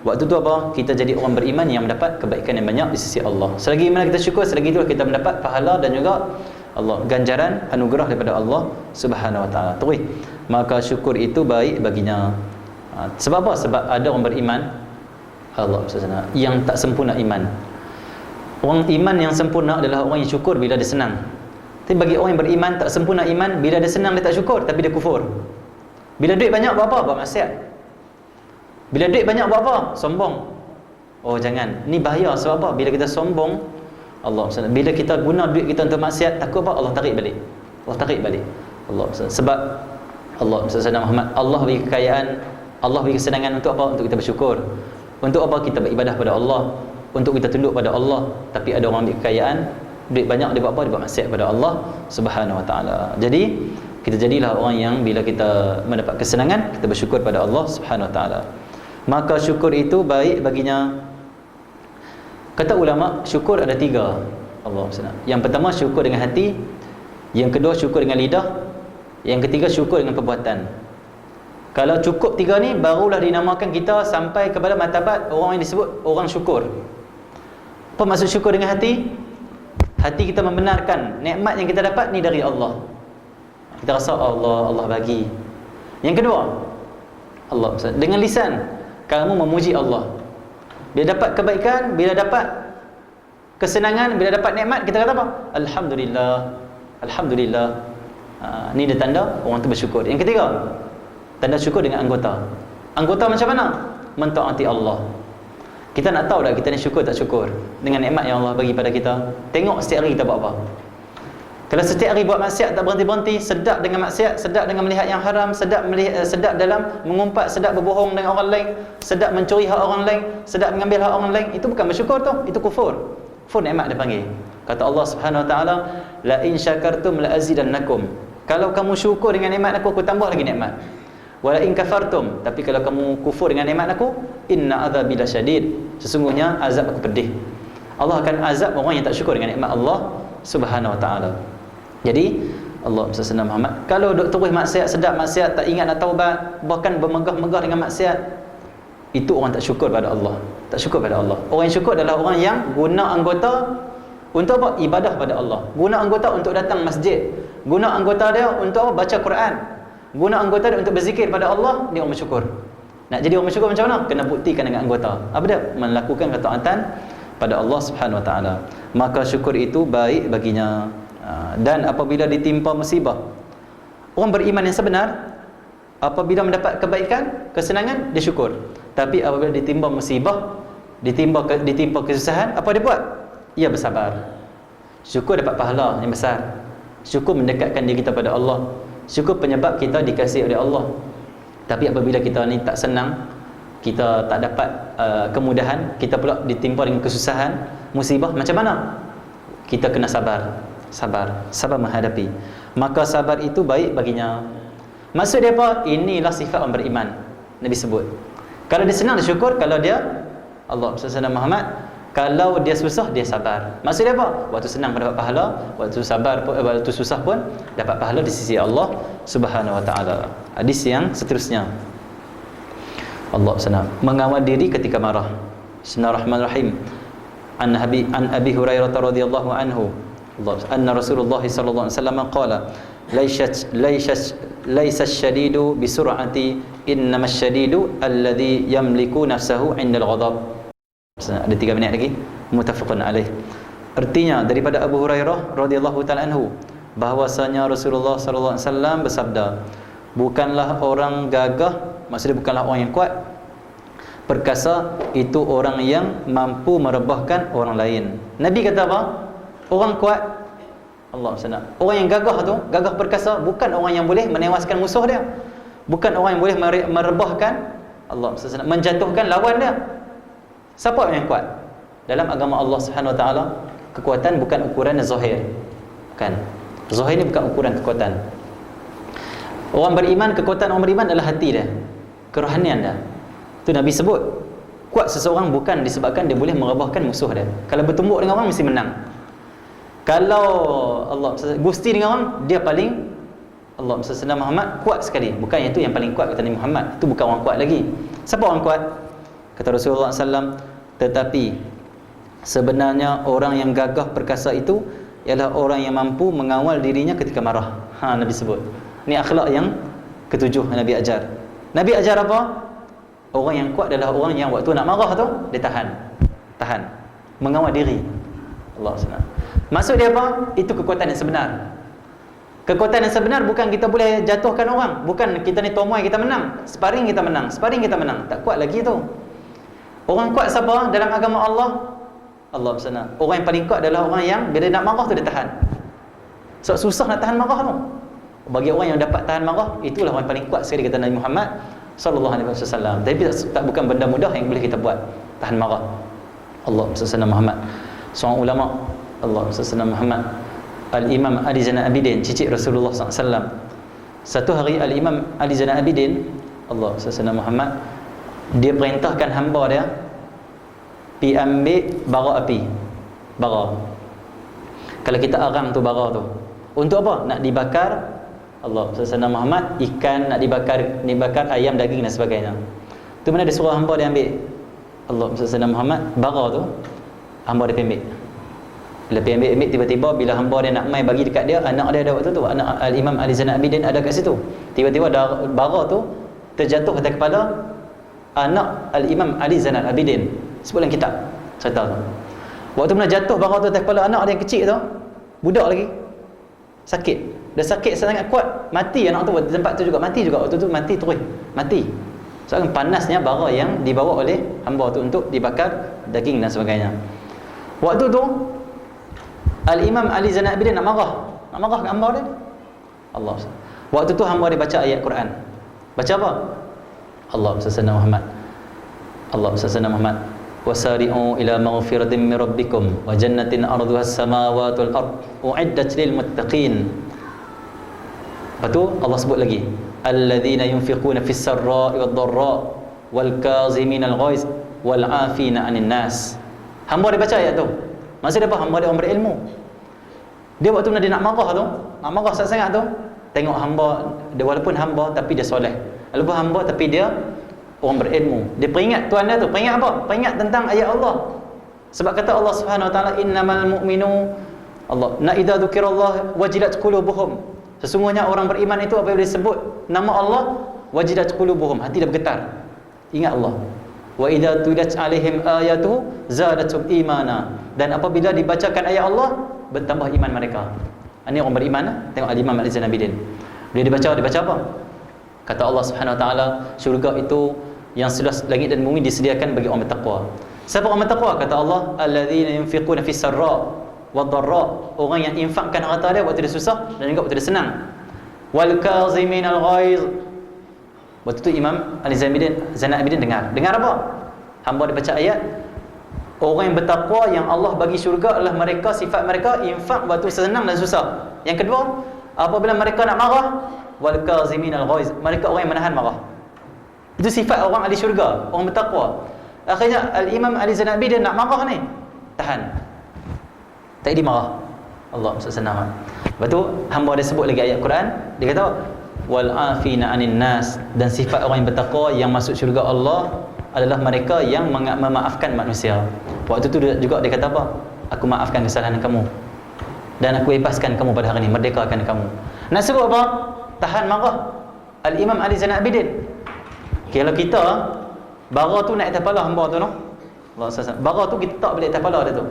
waktu tu apa? Kita jadi orang beriman yang mendapat kebaikan yang banyak di sisi Allah. Selagi mana kita syukur, selagi itulah kita mendapat pahala dan juga Allah ganjaran anugerah daripada Allah Subhanahu Wa Taala. Terus, maka syukur itu baik baginya. Sebab apa? Sebab ada orang beriman, Allah SWT, yang tak sempurna iman. Orang iman yang sempurna adalah orang yang syukur bila dia senang. Tapi bagi orang yang beriman tak sempurna iman, bila dia senang dia tak syukur, tapi dia kufur. Bila duit banyak buat apa? Buat maksiat. Bila duit banyak buat apa? Sombong. Oh jangan, ni bahaya. Sebab apa? Bila kita sombong, Allah SWT, bila kita guna duit kita untuk maksiat, takut apa? Allah tarik balik. Allah tarik balik. Allah SWT. Sebab Allah SWT Muhammad, Allah bagi kekayaan, Allah bagi kesenangan untuk apa? Untuk kita bersyukur. Untuk apa? Kita beribadah pada Allah, untuk kita tunduk pada Allah. Tapi ada orang ambil kekayaan, duit banyak, dia buat apa? Dia buat maksiat pada Allah Subhanahu Wa Taala. Jadi kita jadilah orang yang bila kita mendapat kesenangan, kita bersyukur pada Allah Subhanahu Wa Taala. Maka syukur itu baik baginya. Kata ulama, syukur ada 3. Allah SWT. Yang pertama syukur dengan hati, yang kedua syukur dengan lidah, yang ketiga syukur dengan perbuatan. Kalau cukup 3 ni, barulah dinamakan kita sampai kepada martabat orang yang disebut orang syukur. Apa maksud syukur dengan hati? Hati kita membenarkan nikmat yang kita dapat ni dari Allah. Kita rasa Allah bagi. Yang kedua, Allah dengan lisan kamu memuji Allah. Bila dapat kebaikan, bila dapat kesenangan, bila dapat nikmat, kita kata apa? Alhamdulillah. Alhamdulillah. Ni dia tanda orang tu bersyukur. Yang ketiga, tanda syukur dengan anggota. Anggota macam mana? Mentaati Allah. Kita nak tahu tak kita ni syukur tak syukur dengan nikmat yang Allah bagi pada kita? Tengok setiap hari kita buat apa. Kalau setiap hari buat maksiat tak berhenti-berhenti, sedap dengan maksiat, sedap dengan melihat yang haram, sedap dalam mengumpat, sedap berbohong dengan orang lain, sedap mencuri hak orang lain, sedap mengambil hak orang lain, itu bukan bersyukur tu, itu kufur. Kufur nikmat dia panggil. Kata Allah Subhanahu Wa Taala, la in syakartum la azidannakum. Kalau kamu syukur dengan nikmat aku tambah lagi nikmat. Wala in kafartum, tapi kalau kamu kufur dengan nikmat aku, inna adzabi lasyadid. Sesungguhnya azab aku pedih. Allah akan azab orang yang tak syukur dengan nikmat Allah Subhanahu Wa Taala. Jadi Allah SWT Muhammad, kalau duk terus maksiat, sedap maksiat, tak ingat nak taubat, bahkan bermegah-megah dengan maksiat, itu orang tak syukur pada Allah. Tak syukur pada Allah. Orang yang syukur adalah orang yang guna anggota untuk apa? Ibadah pada Allah. Guna anggota untuk datang masjid. Guna anggota dia untuk apa? Baca Quran. Guna anggota dia untuk berzikir pada Allah. Dia orang bersyukur. Nak jadi orang bersyukur macam mana? Kena buktikan dengan anggota. Apa dia? Melakukan ketaatan pada Allah Subhanahu Wa Taala. Maka syukur itu baik baginya. Dan apabila ditimpa musibah, orang beriman yang sebenar, apabila mendapat kebaikan, kesenangan, dia syukur. Tapi apabila ditimpa musibah, ditimpa kesusahan, apa dia buat? Ia bersabar. Syukur dapat pahala yang besar. Syukur mendekatkan diri kita pada Allah. Syukur penyebab kita dikasihi oleh Allah. Tapi apabila kita ni tak senang, kita tak dapat kemudahan, kita pula ditimpa dengan kesusahan, musibah, macam mana? Kita kena sabar menghadapi. Maka sabar itu baik baginya. Maksud dia apa? Inilah sifat orang beriman. Nabi sebut, kalau dia senang dia syukur, kalau dia Allah SWT Muhammad, kalau dia susah dia sabar. Maksud dia apa? Waktu senang mendapat pahala, waktu sabar pun, waktu susah pun dapat pahala di sisi Allah Subhanahu Wa Taala. Hadis yang seterusnya, Allah SWT mengawal diri ketika marah. Bismillahirrahmanirrahim. An Abi Hurairah radhiyallahu anhu, anna Rasulullah sallallahu alaihi wasallam qala, laisa asyadidu bisur'ati, innamas syadidu alladhi yamliku nafsahu 'inda al-ghadab. Ada 3 minit lagi. Muttafaqun alaih. Artinya daripada Abu Hurairah radhiyallahu taala anhu bahwasanya Rasulullah sallallahu alaihi wasallam bersabda, bukanlah orang gagah, maksudnya bukanlah orang yang kuat, perkasa, itu orang yang mampu merebahkan orang lain. Nabi kata apa? Orang kuat, Allah SWT, orang yang gagah tu, gagah perkasa, bukan orang yang boleh menewaskan musuh dia, bukan orang yang boleh merebahkan, Allah SWT, menjatuhkan lawan dia. Siapa yang kuat? Dalam agama Allah Subhanahu Wa Taala, kekuatan bukan ukuran zahir. Kan? Zahir ni bukan ukuran kekuatan. Orang beriman, kekuatan orang beriman adalah hati dia, kerohanian dia. Tu Nabi sebut, kuat seseorang bukan disebabkan dia boleh merebahkan musuh dia. Kalau bertumbuk dengan orang mesti menang. Kalau Allah gusti dengan orang, dia paling, Allah SWT Muhammad kuat sekali. Bukan itu yang paling kuat kata Nabi Muhammad. Itu bukan orang kuat lagi. Siapa orang kuat? Kata Rasulullah SAW, tetapi sebenarnya orang yang gagah perkasa itu ialah orang yang mampu mengawal dirinya ketika marah. Nabi sebut. Ni akhlak yang ketujuh Nabi ajar. Nabi ajar apa? Orang yang kuat adalah orang yang waktu nak marah tu, dia tahan, mengawal diri. Allah SWT. Maksud dia apa? Itu kekuatan yang sebenar. Kekuatan yang sebenar bukan kita boleh jatuhkan orang, bukan kita ni tomoy kita menang, sparring kita menang, tak kuat lagi tu. Orang kuat siapa dalam agama Allah? Allah SWT. Orang yang paling kuat adalah orang yang bila nak marah tu dia tahan. So susah nak tahan marah tu. Bagi orang yang dapat tahan marah, itulah orang yang paling kuat sekali kata Nabi Muhammad sallallahu alaihi wasallam. Tapi tak bukan benda mudah yang boleh kita buat, tahan marah. Allah SWT Muhammad, seorang ulama Allah SWT Muhammad, Al-Imam Ali Zainal Abidin, cicit Rasulullah SAW. Satu hari Al-Imam Ali Zainal Abidin, Allah SWT Muhammad, dia perintahkan hamba dia pi ambil bara api. Bara, kalau kita aram tu bara tu, untuk apa? Nak dibakar, Allah SWT Muhammad, ikan nak dibakar ayam, daging dan sebagainya. Tu mana dia suruh hamba dia ambil, Allah SWT Muhammad, bara tu hamba dia ambil. Bila pergi ambil, tiba-tiba bila hamba dia nak mai bagi dekat dia, anak dia ada waktu tu, anak Al-Imam Ali Zainal Abidin ada kat situ. Tiba-tiba bara tu terjatuh atas kepala anak Al-Imam Ali Zainal Abidin. Sebut dalam kitab cerita tu. Waktu mana jatuh bara tu atas kepala anak dia yang kecil tu, budak lagi, sakit. Dah sakit sangat kuat, mati anak tu di tempat tu juga, mati juga waktu tu, mati terus, mati. Soalnya panasnya bara yang dibawa oleh hamba tu untuk dibakar daging dan sebagainya. Waktu tu Al-Imam Ali Zainal Abidin nak marah ke hamba dia. Allah. Waktu tu hamba dia baca ayat Quran. Baca apa? Allah SWT Muhammad. Allah SWT Muhammad. Wasari'u ila maghfiratin min rabbikum wa jannatin arduha as-samawati wal ard u'iddat lil muttaqin. Lepas tu Allah sebut lagi, alladzina yunfiquna fis sarra'i wad dharra wal kaziminal ghaiz wal 'afina 'anil nas. Hamba dia baca ayat tu. Maksud dia apa? Hamba dia orang berilmu. Dia waktu dia nak marah tu, nak marah sangat-sangat tu, tengok hamba dia, walaupun hamba tapi dia soleh, walaupun hamba tapi dia orang berilmu, dia peringat Tuhan dia tu. Peringat apa? Peringat tentang ayat Allah. Sebab kata Allah Subhanahu Wa Taala, innamal mu'minu Allah na idza dzukirallah wajilat qulubuhum. Sesungguhnya orang beriman itu apabila disebut nama Allah, wajilat qulubuhum, hati dia bergetar, ingat Allah. Wa idza tuliat alaihim ayatuhu zadatuhum imana, dan apabila dibacakan ayat Allah bertambah iman mereka. Ini orang beriman. Tengok Al-Imam Ali Zainal Abidin, bila dibaca apa? Kata Allah Subhanahu Wa Taala, syurga itu yang seluas langit dan bumi disediakan bagi orang bertakwa. Siapa orang bertakwa? Kata Allah, alladzina yunfiquna fis sarra wad dharra, orang yang infakkan harta dia waktu dia susah dan juga waktu dia senang. Wal kaziminal ghaiz. Waktu tu Imam Ali Zainal Abidin dengar apa? Hamba dia baca ayat, orang yang bertakwa yang Allah bagi syurga adalah mereka, sifat mereka infak waktu senang dan susah. Yang kedua, apabila mereka nak marah, wal kaziminal ghaiz, mereka orang yang menahan marah. Itu sifat orang ahli syurga, orang bertakwa. Akhirnya Al-Imam Ali Zainal Abidin nak marah ni, tahan, tak jadi marah. Allah SWT. Lepas tu hamba dia sebut lagi ayat Quran, dia kata wal afina 'anil nas, dan sifat orang yang bertakwa yang masuk syurga Allah adalah mereka yang memaafkan manusia. Waktu tu juga dia kata apa? Aku maafkan kesalahan kamu dan aku bebaskan kamu pada hari ini, merdekakan kamu. Nak suruh apa? Tahan marah. Al-Imam Ali Zainal Abidin. Kalau kita bara tu naik atas kepala hamba tu, no? Allah SWT. Bara tu kita tak boleh atas kepala dia tu.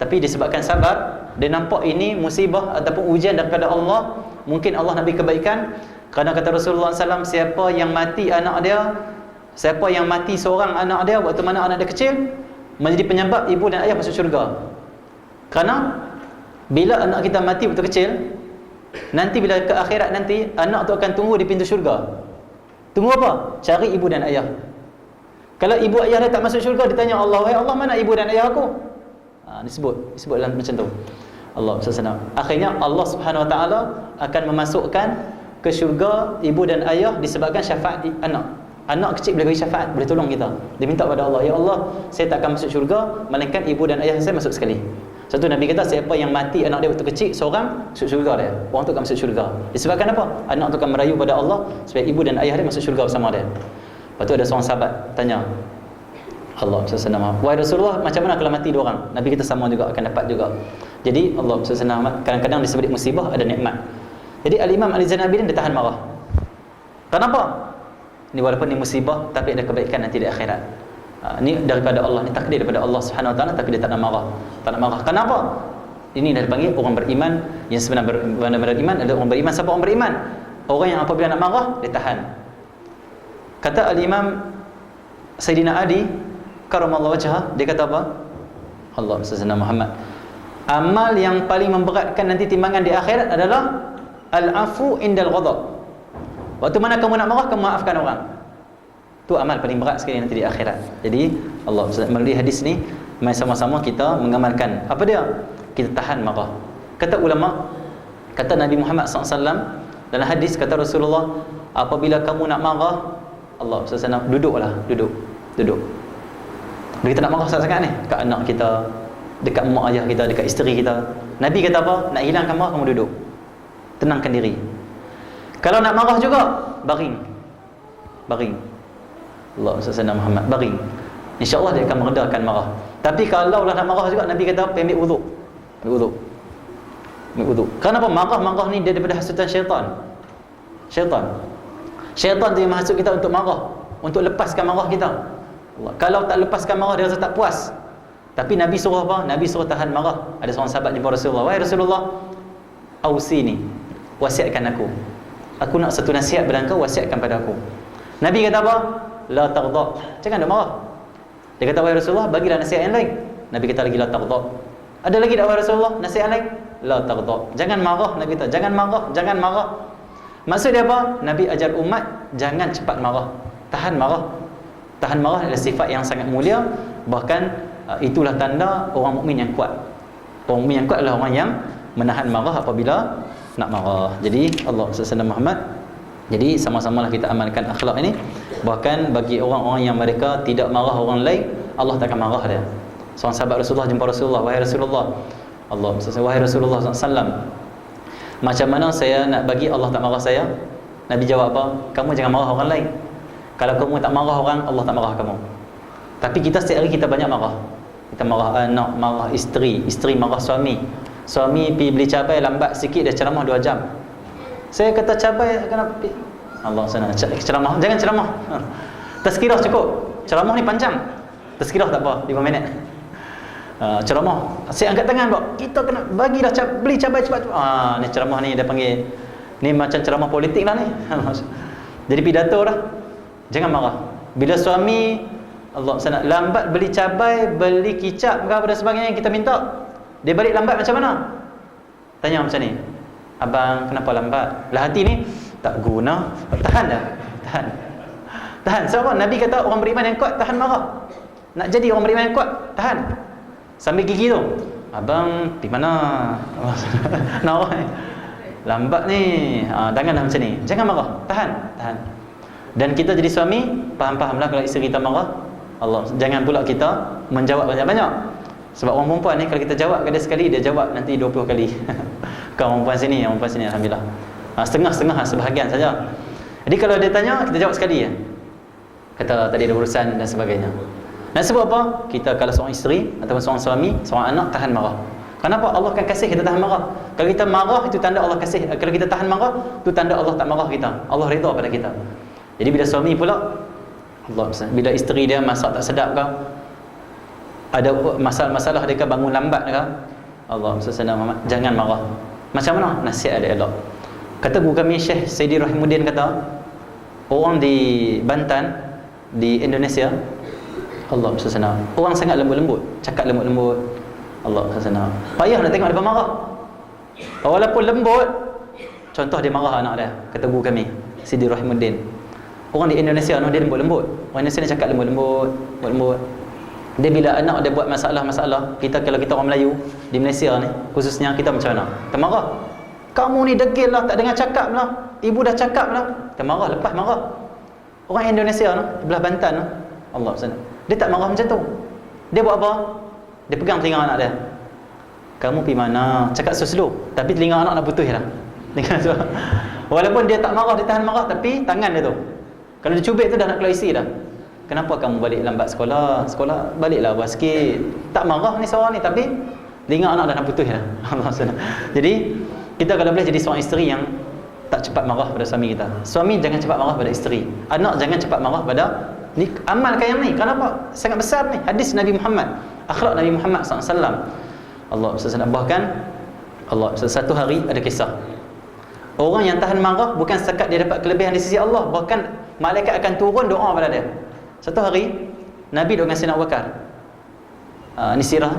Tapi disebabkan sabar, dia nampak ini musibah ataupun ujian daripada Allah. Mungkin Allah nak beri kebaikan. Kerana kata Rasulullah SAW, siapa yang mati anak dia, siapa yang mati seorang anak dia waktu mana anak dia kecil, menjadi penyebab ibu dan ayah masuk syurga. Kerana bila anak kita mati waktu kecil, nanti bila ke akhirat nanti, anak tu akan tunggu di pintu syurga. Tunggu apa? Cari ibu dan ayah. Kalau ibu ayah dia tak masuk syurga, ditanya Allah, wahai Allah, mana ibu dan ayah aku? Disebut dalam macam tu. Allah SWT. Akhirnya Allah Subhanahu Wa Taala akan memasukkan ke syurga ibu dan ayah disebabkan syafaat anak. Anak kecil boleh bagi syafaat, boleh tolong kita. Dia minta kepada Allah, ya Allah, saya tak akan masuk syurga melainkan ibu dan ayah saya masuk sekali. Satu Nabi kata, siapa yang mati anak dia waktu kecil seorang, masuk syurga dia. Orang tu akan masuk syurga. Disebabkan apa? Anak tu akan merayu pada Allah supaya ibu dan ayah dia masuk syurga bersama dia. Lepas tu ada seorang sahabat tanya Allah SAW, wahai Rasulullah, macam mana kalau mati dua orang? Nabi kita sama juga, akan dapat juga. Jadi Allah SAW, kadang-kadang di sebalik musibah ada nikmat. Jadi Al-Imam Ali Zainal Abidin dia tahan marah. Kenapa? Ni walaupun ni musibah, tapi ada kebaikan nanti di akhirat. Ni daripada Allah, ni takdir daripada Allah Subhanahu Wa Taala, tapi dia tak nak marah. Tak nak marah. Kenapa? Ini dah dipanggil orang beriman. Yang sebenarnya benar-benar beriman adalah orang beriman. Siapa orang beriman? Orang yang apabila nak marah, dia tahan. Kata Al-Imam Sayyidina Ali karamallahu wajhah, dia kata apa? Allah Sayyidina Muhammad, amal yang paling memberatkan nanti timbangan di akhirat adalah al-afu indal ghadab. Waktu mana kamu nak marah, kamu maafkan orang. Tu amal paling berat sekali nanti di akhirat. Jadi Allah melalui hadis ni, mari sama-sama kita mengamalkan. Apa dia? Kita tahan marah. Kata ulama, kata Nabi Muhammad SAW dalam hadis, kata Rasulullah, apabila kamu nak marah, Allah SAW, duduk. Bila kita nak marah sangat-sangat ni, dekat anak kita, dekat mak ayah kita, dekat isteri kita, Nabi kata apa? Nak hilangkan marah, kamu duduk, tenangkan diri. Kalau nak marah juga, baring. Allah SWT Muhammad, baring. InsyaAllah dia akan meredakan marah. Tapi kalau lah nak marah juga, Nabi kata apa? Ambil wuduk. Kenapa? Marah ni dia daripada hasutan syaitan. Syaitan tu yang menghasut kita untuk marah, untuk lepaskan marah kita. Allah. Kalau tak lepaskan marah, dia rasa tak puas. Tapi Nabi suruh apa? Nabi suruh tahan marah. Ada seorang sahabat jumpa Rasulullah, wahai Rasulullah, ausini, wasiatkan aku. Aku nak satu nasihat pada engkau, wasiatkan pada aku. Nabi kata apa? La taghdab, jangan ada marah. Dia kata, wahai Rasulullah, bagilah nasihat yang lain. Nabi kata lagi, la taghdab. Ada lagi tak wahai Rasulullah, nasihat lain? La taghdab, jangan marah. Nabi kata, jangan marah. Maksud dia apa? Nabi ajar umat jangan cepat marah, tahan marah. Tahan marah adalah sifat yang sangat mulia. Bahkan itulah tanda orang mukmin yang kuat. Orang mukmin yang kuat adalah orang yang menahan marah apabila nak marah. Jadi Allah SWT Muhammad, jadi sama-samalah kita amalkan akhlak ini. Bahkan bagi orang-orang yang mereka tidak marah orang lain, Allah tak akan marah dia. Seorang sahabat Rasulullah jumpa Rasulullah, wahai Rasulullah, wahai Rasulullah SAW, macam mana saya nak bagi Allah tak marah saya? Nabi jawab apa? Kamu jangan marah orang lain. Kalau kamu tak marah orang, Allah tak marah kamu. Tapi kita setiap hari kita banyak marah. Kita marah anak, marah isteri marah suami. Suami pergi beli cabai lambat sikit, dia ceramah 2 jam. Saya kata cabai kenapa? Allah sana ceramah, jangan ceramah. Tazkirah cukup. Ceramah ni panjang. Tazkirah tak apa, 5 minit. Ceramah, saya angkat tangan, Pak. Kita kena bagilah beli cabai cepat. Ni ceramah ni dia panggil, ni macam ceramah politik lah ni. Jadi pidato dah. Jangan marah. Bila suami Allah sana lambat beli cabai, beli kicap ke apa dan sebagainya yang kita minta, dia balik lambat macam mana? Tanya macam ni, abang kenapa lambat? Lah hati ni tak guna. Tahan dah. Tahan. Sebab Nabi kata orang beriman yang kuat tahan marah. Nak jadi orang beriman yang kuat, tahan. Sambil gigi tu, abang di mana? Nak lambat ni. Janganlah macam ni. Jangan marah. Tahan. Dan kita jadi suami, faham-fahamlah kalau isteri kita marah. Allah, jangan pula kita menjawab banyak-banyak. Sebab orang perempuan ni, kalau kita jawab kat dia sekali, dia jawab nanti 20 kali. Kau perempuan sini, alhamdulillah. Setengah-setengah, sebahagian saja. Jadi kalau dia tanya, kita jawab sekali ya. Kata tadi ada urusan dan sebagainya. Dan sebab apa? Kita kalau seorang isteri ataupun seorang suami, seorang anak, tahan marah. Kenapa? Allah akan kasih kita tahan marah. Kalau kita marah, itu tanda Allah kasih. Kalau kita tahan marah, itu tanda Allah tak marah kita. Allah redha pada kita. Jadi bila suami pula, Allah, bila isteri dia masak tak sedap ke, ada masalah-masalah dia bangun lambat ke, Allah Sayyidina Muhammad, jangan marah. Macam mana? Nasihat dia elok. Kata guru kami Syekh Saidi Rahimuddin kata, orang di Bantan, di Indonesia, Allah Sayyidina, orang sangat lembut-lembut, cakap lembut-lembut. Allah Sayyidina, payah nak tengok dia marah. Walaupun lembut, contoh dia marah anak dia, kata guru kami Saidi Rahimuddin. Orang di Indonesia dia lembut-lembut. Orang Indonesia ni cakap lembut-lembut, lembut-lembut. Dia bila anak dia buat masalah-masalah, kalau kita orang Melayu di Malaysia ni khususnya, kita macam mana? Kita marah. Kamu ni degil lah, tak dengar cakap lah, ibu dah cakap lah. Kita marah, lepas marah. Orang Indonesia ni, belah Bantan ni, Allah SWT, dia tak marah macam tu. Dia buat apa? Dia pegang telinga anak dia. Kamu pergi mana? Cakap slow, tapi telinga anak nak putus lah. Walaupun dia tak marah, dia tahan marah, tapi tangan dia tu, kalau dia cubit tu dah nak keluar isi dah. Kenapa kamu balik lambat sekolah? Sekolah baliklah buat sikit. Tak marah ni seorang ni, tapi telinga anak dah nak putus dah. Allah SWT. Jadi kita kalau boleh jadi seorang isteri yang tak cepat marah pada suami kita. Suami jangan cepat marah pada isteri. Anak jangan cepat marah pada ni. Amalkan yang ni. Kenapa? Sangat besar ni. Hadis Nabi Muhammad, akhlak Nabi Muhammad SAW. Allah SWT. Bahkan Allah SWT, satu hari ada kisah. Orang yang tahan marah bukan setakat dia dapat kelebihan di sisi Allah, bahkan malaikat akan turun doa pada dia. Satu hari Nabi duduk dengan Sayyidina Abu Bakar, ni sirah,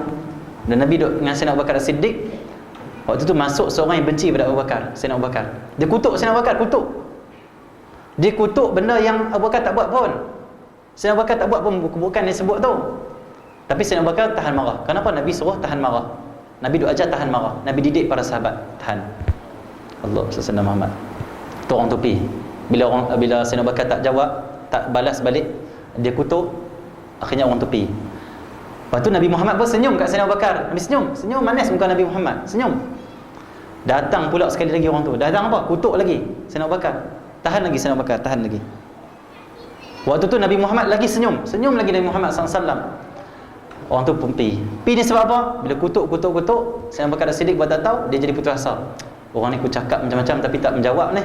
dan Nabi duduk dengan Sayyidina Abu Bakar As-Siddiq. Waktu tu masuk seorang yang benci pada Abu Bakar, Sayyidina Abu Bakar. Dia kutuk Sayyidina Abu Bakar, kutuk. Dia kutuk benda yang Abu Bakar tak buat pun. Sayyidina Abu Bakar tak buat pun bukan dia sebut tu. Tapi Sayyidina Abu Bakar tahan marah. Kenapa Nabi suruh tahan marah? Nabi duk ajar tahan marah. Nabi didik para sahabat tahan. Allah Sayyidina Muhammad. Tu orang topi. Bila Sayyidina Abu Bakar tak jawab, tak balas balik, dia kutuk, akhirnya orang tepi. Lepas tu Nabi Muhammad pun senyum kat Sayyidina Abu Bakar. Nabi senyum, senyum manis muka Nabi Muhammad, senyum. Datang pula sekali lagi orang tu. Datang apa? Kutuk lagi Sayyidina Abu Bakar. Tahan lagi Sayyidina Abu Bakar, tahan lagi. Waktu tu Nabi Muhammad lagi senyum, senyum lagi Nabi Muhammad SAW. Orang tu pun pi. Pi ni sebab apa? Bila kutuk, Sayyidina Abu Bakar As-Siddiq buat tak tahu, dia jadi putus asa. Orang ni aku cakap macam-macam tapi tak menjawab ni.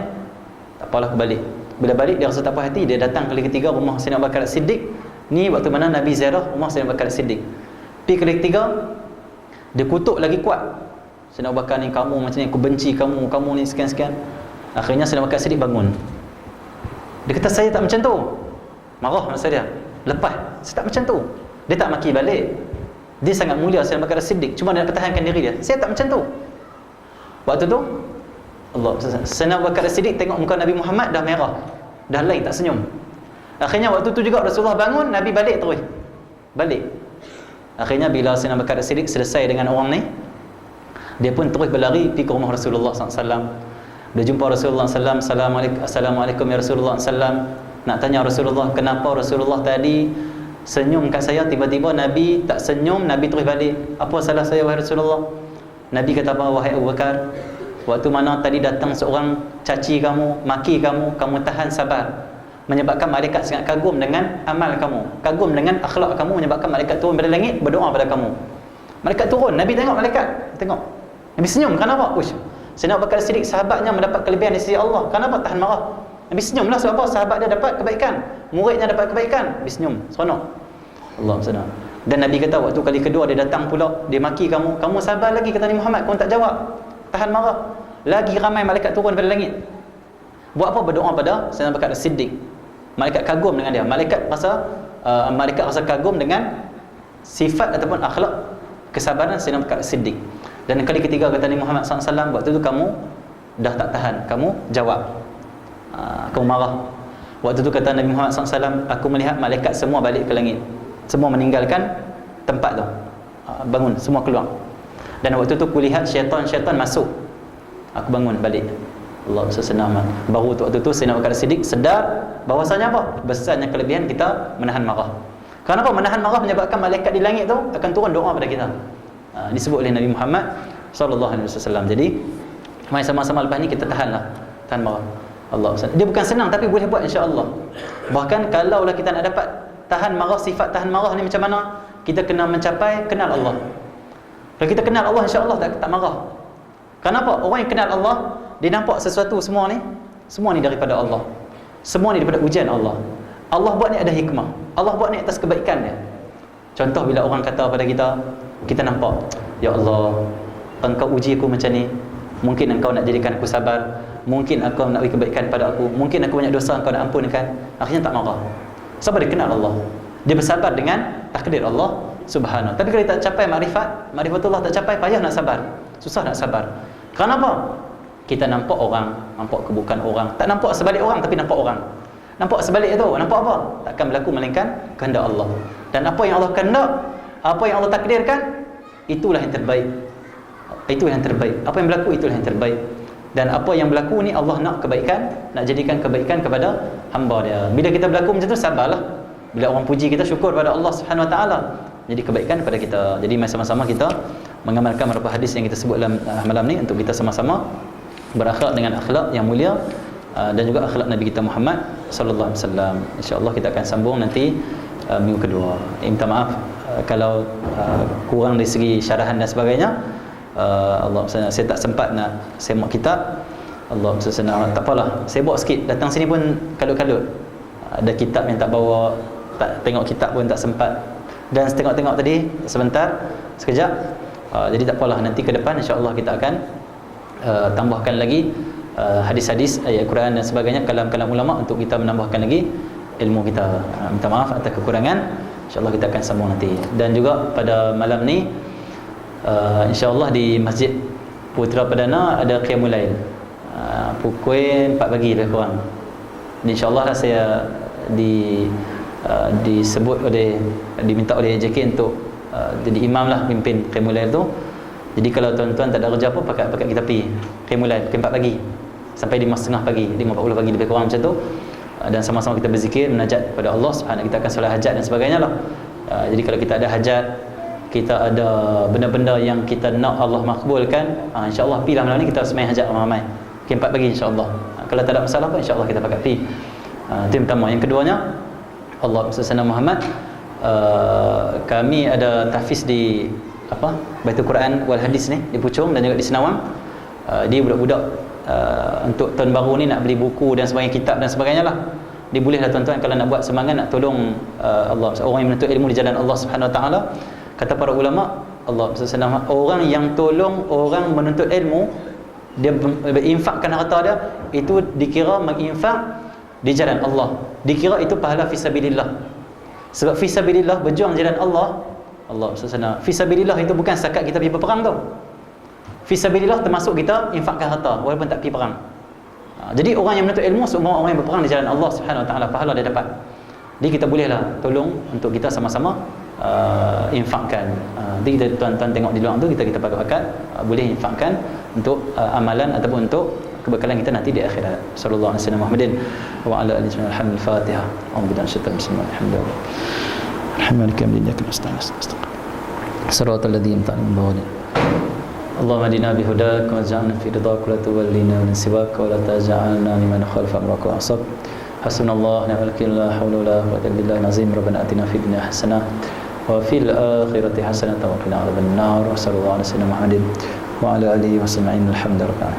Tak apalah, aku balik. Bila balik dia rasa tak puas hati, dia datang kali ketiga rumah Sayyidina Abu Bakar As-Siddiq. Ni waktu mana Nabi ziarah rumah Sayyidina Abu Bakar As-Siddiq. Pergi kali ketiga, dia kutuk lagi kuat. Sayyidina Abu Bakar ni, kamu macam ni, aku benci kamu ni sekian-sekian. Akhirnya Sayyidina Abu Bakar As-Siddiq bangun. Dia kata, saya tak macam tu. Marah masa dia. Lepas, saya tak macam tu. Dia tak maki balik. Dia sangat mulia Sayyidina Abu Bakar As-Siddiq, cuma dia nak pertahankan diri dia. Saya tak macam tu. Waktu tu Allah, Sayyidina Abu Bakar As-Siddiq tengok muka Nabi Muhammad dah merah, dah lain, tak senyum. Akhirnya waktu tu juga Rasulullah bangun, Nabi balik terus. Balik. Akhirnya bila Sayyidina Abu Bakar As-Siddiq selesai dengan orang ni, dia pun terus berlari pergi ke rumah Rasulullah SAW. Dia jumpa Rasulullah SAW. Assalamualaikum ya Rasulullah SAW. Nak tanya Rasulullah, kenapa Rasulullah tadi senyum kat saya, tiba-tiba Nabi tak senyum, Nabi terus balik. Apa salah saya wahai Rasulullah? Nabi kata apa? Wahai Abu Bakar, waktu mana tadi datang seorang caci kamu, maki kamu, kamu tahan sabar, menyebabkan malaikat sangat kagum dengan amal kamu, kagum dengan akhlak kamu, menyebabkan malaikat turun dari langit berdoa pada kamu. Malaikat turun, Nabi tengok malaikat, tengok. Nabi senyum, kenapa? Uish, Sayyidina Abu Bakar As-Siddiq sahabatnya mendapat kelebihan di sisi Allah, kenapa tahan marah? Nabi senyumlah sebab apa? Sahabat dia dapat kebaikan, muridnya dapat kebaikan. Nabi senyum, seronok. Allah SWT. Dan Nabi kata waktu kali kedua dia datang pula, dia maki kamu, kamu sabar lagi, kata Nabi Muhammad, kamu tak jawab, tahan marah. Lagi ramai malaikat turun dari langit. Buat apa? Berdoa pada Sayyidina Abu Bakar As-Siddiq. Malaikat kagum dengan dia. Malaikat rasa kagum dengan sifat ataupun akhlak kesabaran Sayyidina Abu Bakar As-Siddiq. Dan kali ketiga kata Nabi Muhammad SAW, waktu tu kamu dah tak tahan, kamu jawab, kamu marah. Waktu tu kata Nabi Muhammad SAW, aku melihat malaikat semua balik ke langit, semua meninggalkan tempat tu, bangun, semua keluar. Dan waktu tu kulihat syaitan masuk, aku bangun balik. Allah SWT. Baru waktu tu Sayyidina Abu Bakar As-Siddiq sedar bahawasanya apa? Besarnya kelebihan kita menahan marah. Kenapa? Menahan marah menyebabkan malaikat di langit tu akan turun doa pada kita. Disebut oleh Nabi Muhammad SAW. Jadi mari sama-sama lepas ni kita tahanlah, tahan marah. Allah SWT. Dia bukan senang tapi boleh buat insya-Allah. Bahkan kalaulah kita nak dapat tahan marah, sifat tahan marah ni macam mana? Kita kena mencapai kenal Allah. Kalau kita kenal Allah, insya-Allah tak marah. Kenapa? Orang yang kenal Allah, dia nampak sesuatu semua ni daripada Allah. Semua ni daripada ujian Allah. Allah buat ni ada hikmah. Allah buat ni atas kebaikan dia. Contoh bila orang kata pada kita, kita nampak, ya Allah, Engkau uji aku macam ni, mungkin Engkau nak jadikan aku sabar, mungkin Engkau nak beri kebaikan pada aku, mungkin aku banyak dosa Engkau nak ampunkan. Akhirnya tak marah. Sebab dia kenal Allah, dia bersabar dengan takdir Allah Subhanahu. Tapi kalau tak capai marifatullah, tak capai, payah nak sabar, susah nak sabar. Kerana apa? Kita nampak orang, nampak keburukan orang, tak nampak sebalik orang, tapi nampak orang. Nampak sebalik itu, nampak apa? Takkan berlaku melainkan kehendak Allah. Dan apa yang Allah kehendak, apa yang Allah takdirkan, itulah yang terbaik. Itulah yang terbaik. Apa yang berlaku, itulah yang terbaik. Dan apa yang berlaku ni Allah nak kebaikan, nak jadikan kebaikan kepada hamba dia. Bila kita berlaku macam tu, sabarlah. Bila orang puji kita, syukur pada Allah Subhanahu Wa Taala, jadi kebaikan kepada kita. Jadi sama-sama kita mengamalkan beberapa hadis yang kita sebut dalam malam ni, untuk kita sama-sama berakhlak dengan akhlak yang mulia, dan juga akhlak Nabi kita Muhammad sallallahu alaihi wasallam. Insya-Allah kita akan sambung nanti minggu kedua. Minta maaf kalau kurang dari segi syarahan dan sebagainya. Allah saya tak sempat nak semak kitab. Allah SWT, tak apalah, saya bawa sikit. Datang sini pun kalut-kalut. Ada kitab yang tak bawa, tak tengok kitab pun tak sempat. Dan tengok-tengok tadi sebentar, sekejap. Jadi tak apalah, nanti ke depan insya-Allah kita akan tambahkan lagi hadis-hadis, ayat Quran dan sebagainya, kalam-kalam ulama, untuk kita menambahkan lagi ilmu kita. Minta maaf atas kekurangan. InsyaAllah kita akan sambung nanti. Dan juga pada malam ni, InsyaAllah di Masjid Putra Perdana ada Qiyamul Lail, pukul 4 pagi lebih kurang. InsyaAllah lah saya disebut diminta oleh JK untuk jadi imam lah, pimpin Qiyamul Lail tu. Jadi kalau tuan-tuan tak ada kerja apa, pakat kita pergi Qiyamul Lail pukul 4 pagi sampai 5.30 pagi, 5.40 pagi lebih kurang macam tu. Dan sama-sama kita berzikir, munajat kepada Allah Subhanahu. Kita akan solat hajat dan sebagainya lah. Jadi kalau kita ada hajat, kita ada benda-benda yang kita nak Allah makbulkan, insya-Allah pergilah malam ni kita sembahyang hajat ramai-ramai. Pukul 4 pagi insya-Allah. Kalau tak ada masalah pun insya-Allah kita pakat pergi. Itu yang pertama. Yang keduanya, Allah Subhanahu Muhammad, kami ada tahfiz di Baitul Quran wal Hadis ni di Puchong dan juga di Senawang. Dia budak-budak untuk tahun baru ni nak beli buku dan sebagainya, kitab dan sebagainya lah. Dia boleh lah tuan-tuan kalau nak buat semangat, nak tolong orang yang menuntut ilmu di jalan Allah Subhanahu Wa Taala. Kata para ulama, Allah Subhanahu, orang yang tolong orang menuntut ilmu, dia berinfakkan harta dia, itu dikira menginfak di jalan Allah, dikira itu pahala fisabilillah. Sebab fisabilillah, berjuang jalan Allah. Allah Subhanahu, fisabilillah itu bukan setakat kita pergi berperang tu. Fisabilillah termasuk kita infakkan harta walaupun tak pergi perang. Jadi orang yang menuntut ilmu, semua orang yang berperang di jalan Allah Subhanahu Wa Taala, pahala dia dapat. Jadi kita bolehlah tolong untuk kita sama-sama infakkan. Jadi kita tuan-tuan tengok di luar tu, kita pakat-pakat boleh infakkan untuk amalan ataupun untuk kebekalan kita nanti di akhirat. Sallallahu alaihi wasallam Muhammadin wa ala alihi wa sahbihi al-Fatihah. Alhamdulillah, bismillahirrahmanirrahim. Alhamdulillah, siratal ladzina an'amta alaihim. Allahumma hadina bihudak wa ja'alna fi ridhak wa la tuwallina min siwak wa la taj'alna liman khalafa amraka wa asab. Hasbunallahu wa ni'mal wakeel, la haula wa la quwwata illa billahil azim. Rabbana atina fid dunya hasanah wa fil akhirati hasanah wa qina adzabannar. Sallallahu alaihi wasallam Muhammadin wa ala alihi wa sahbihi alhamdulillah.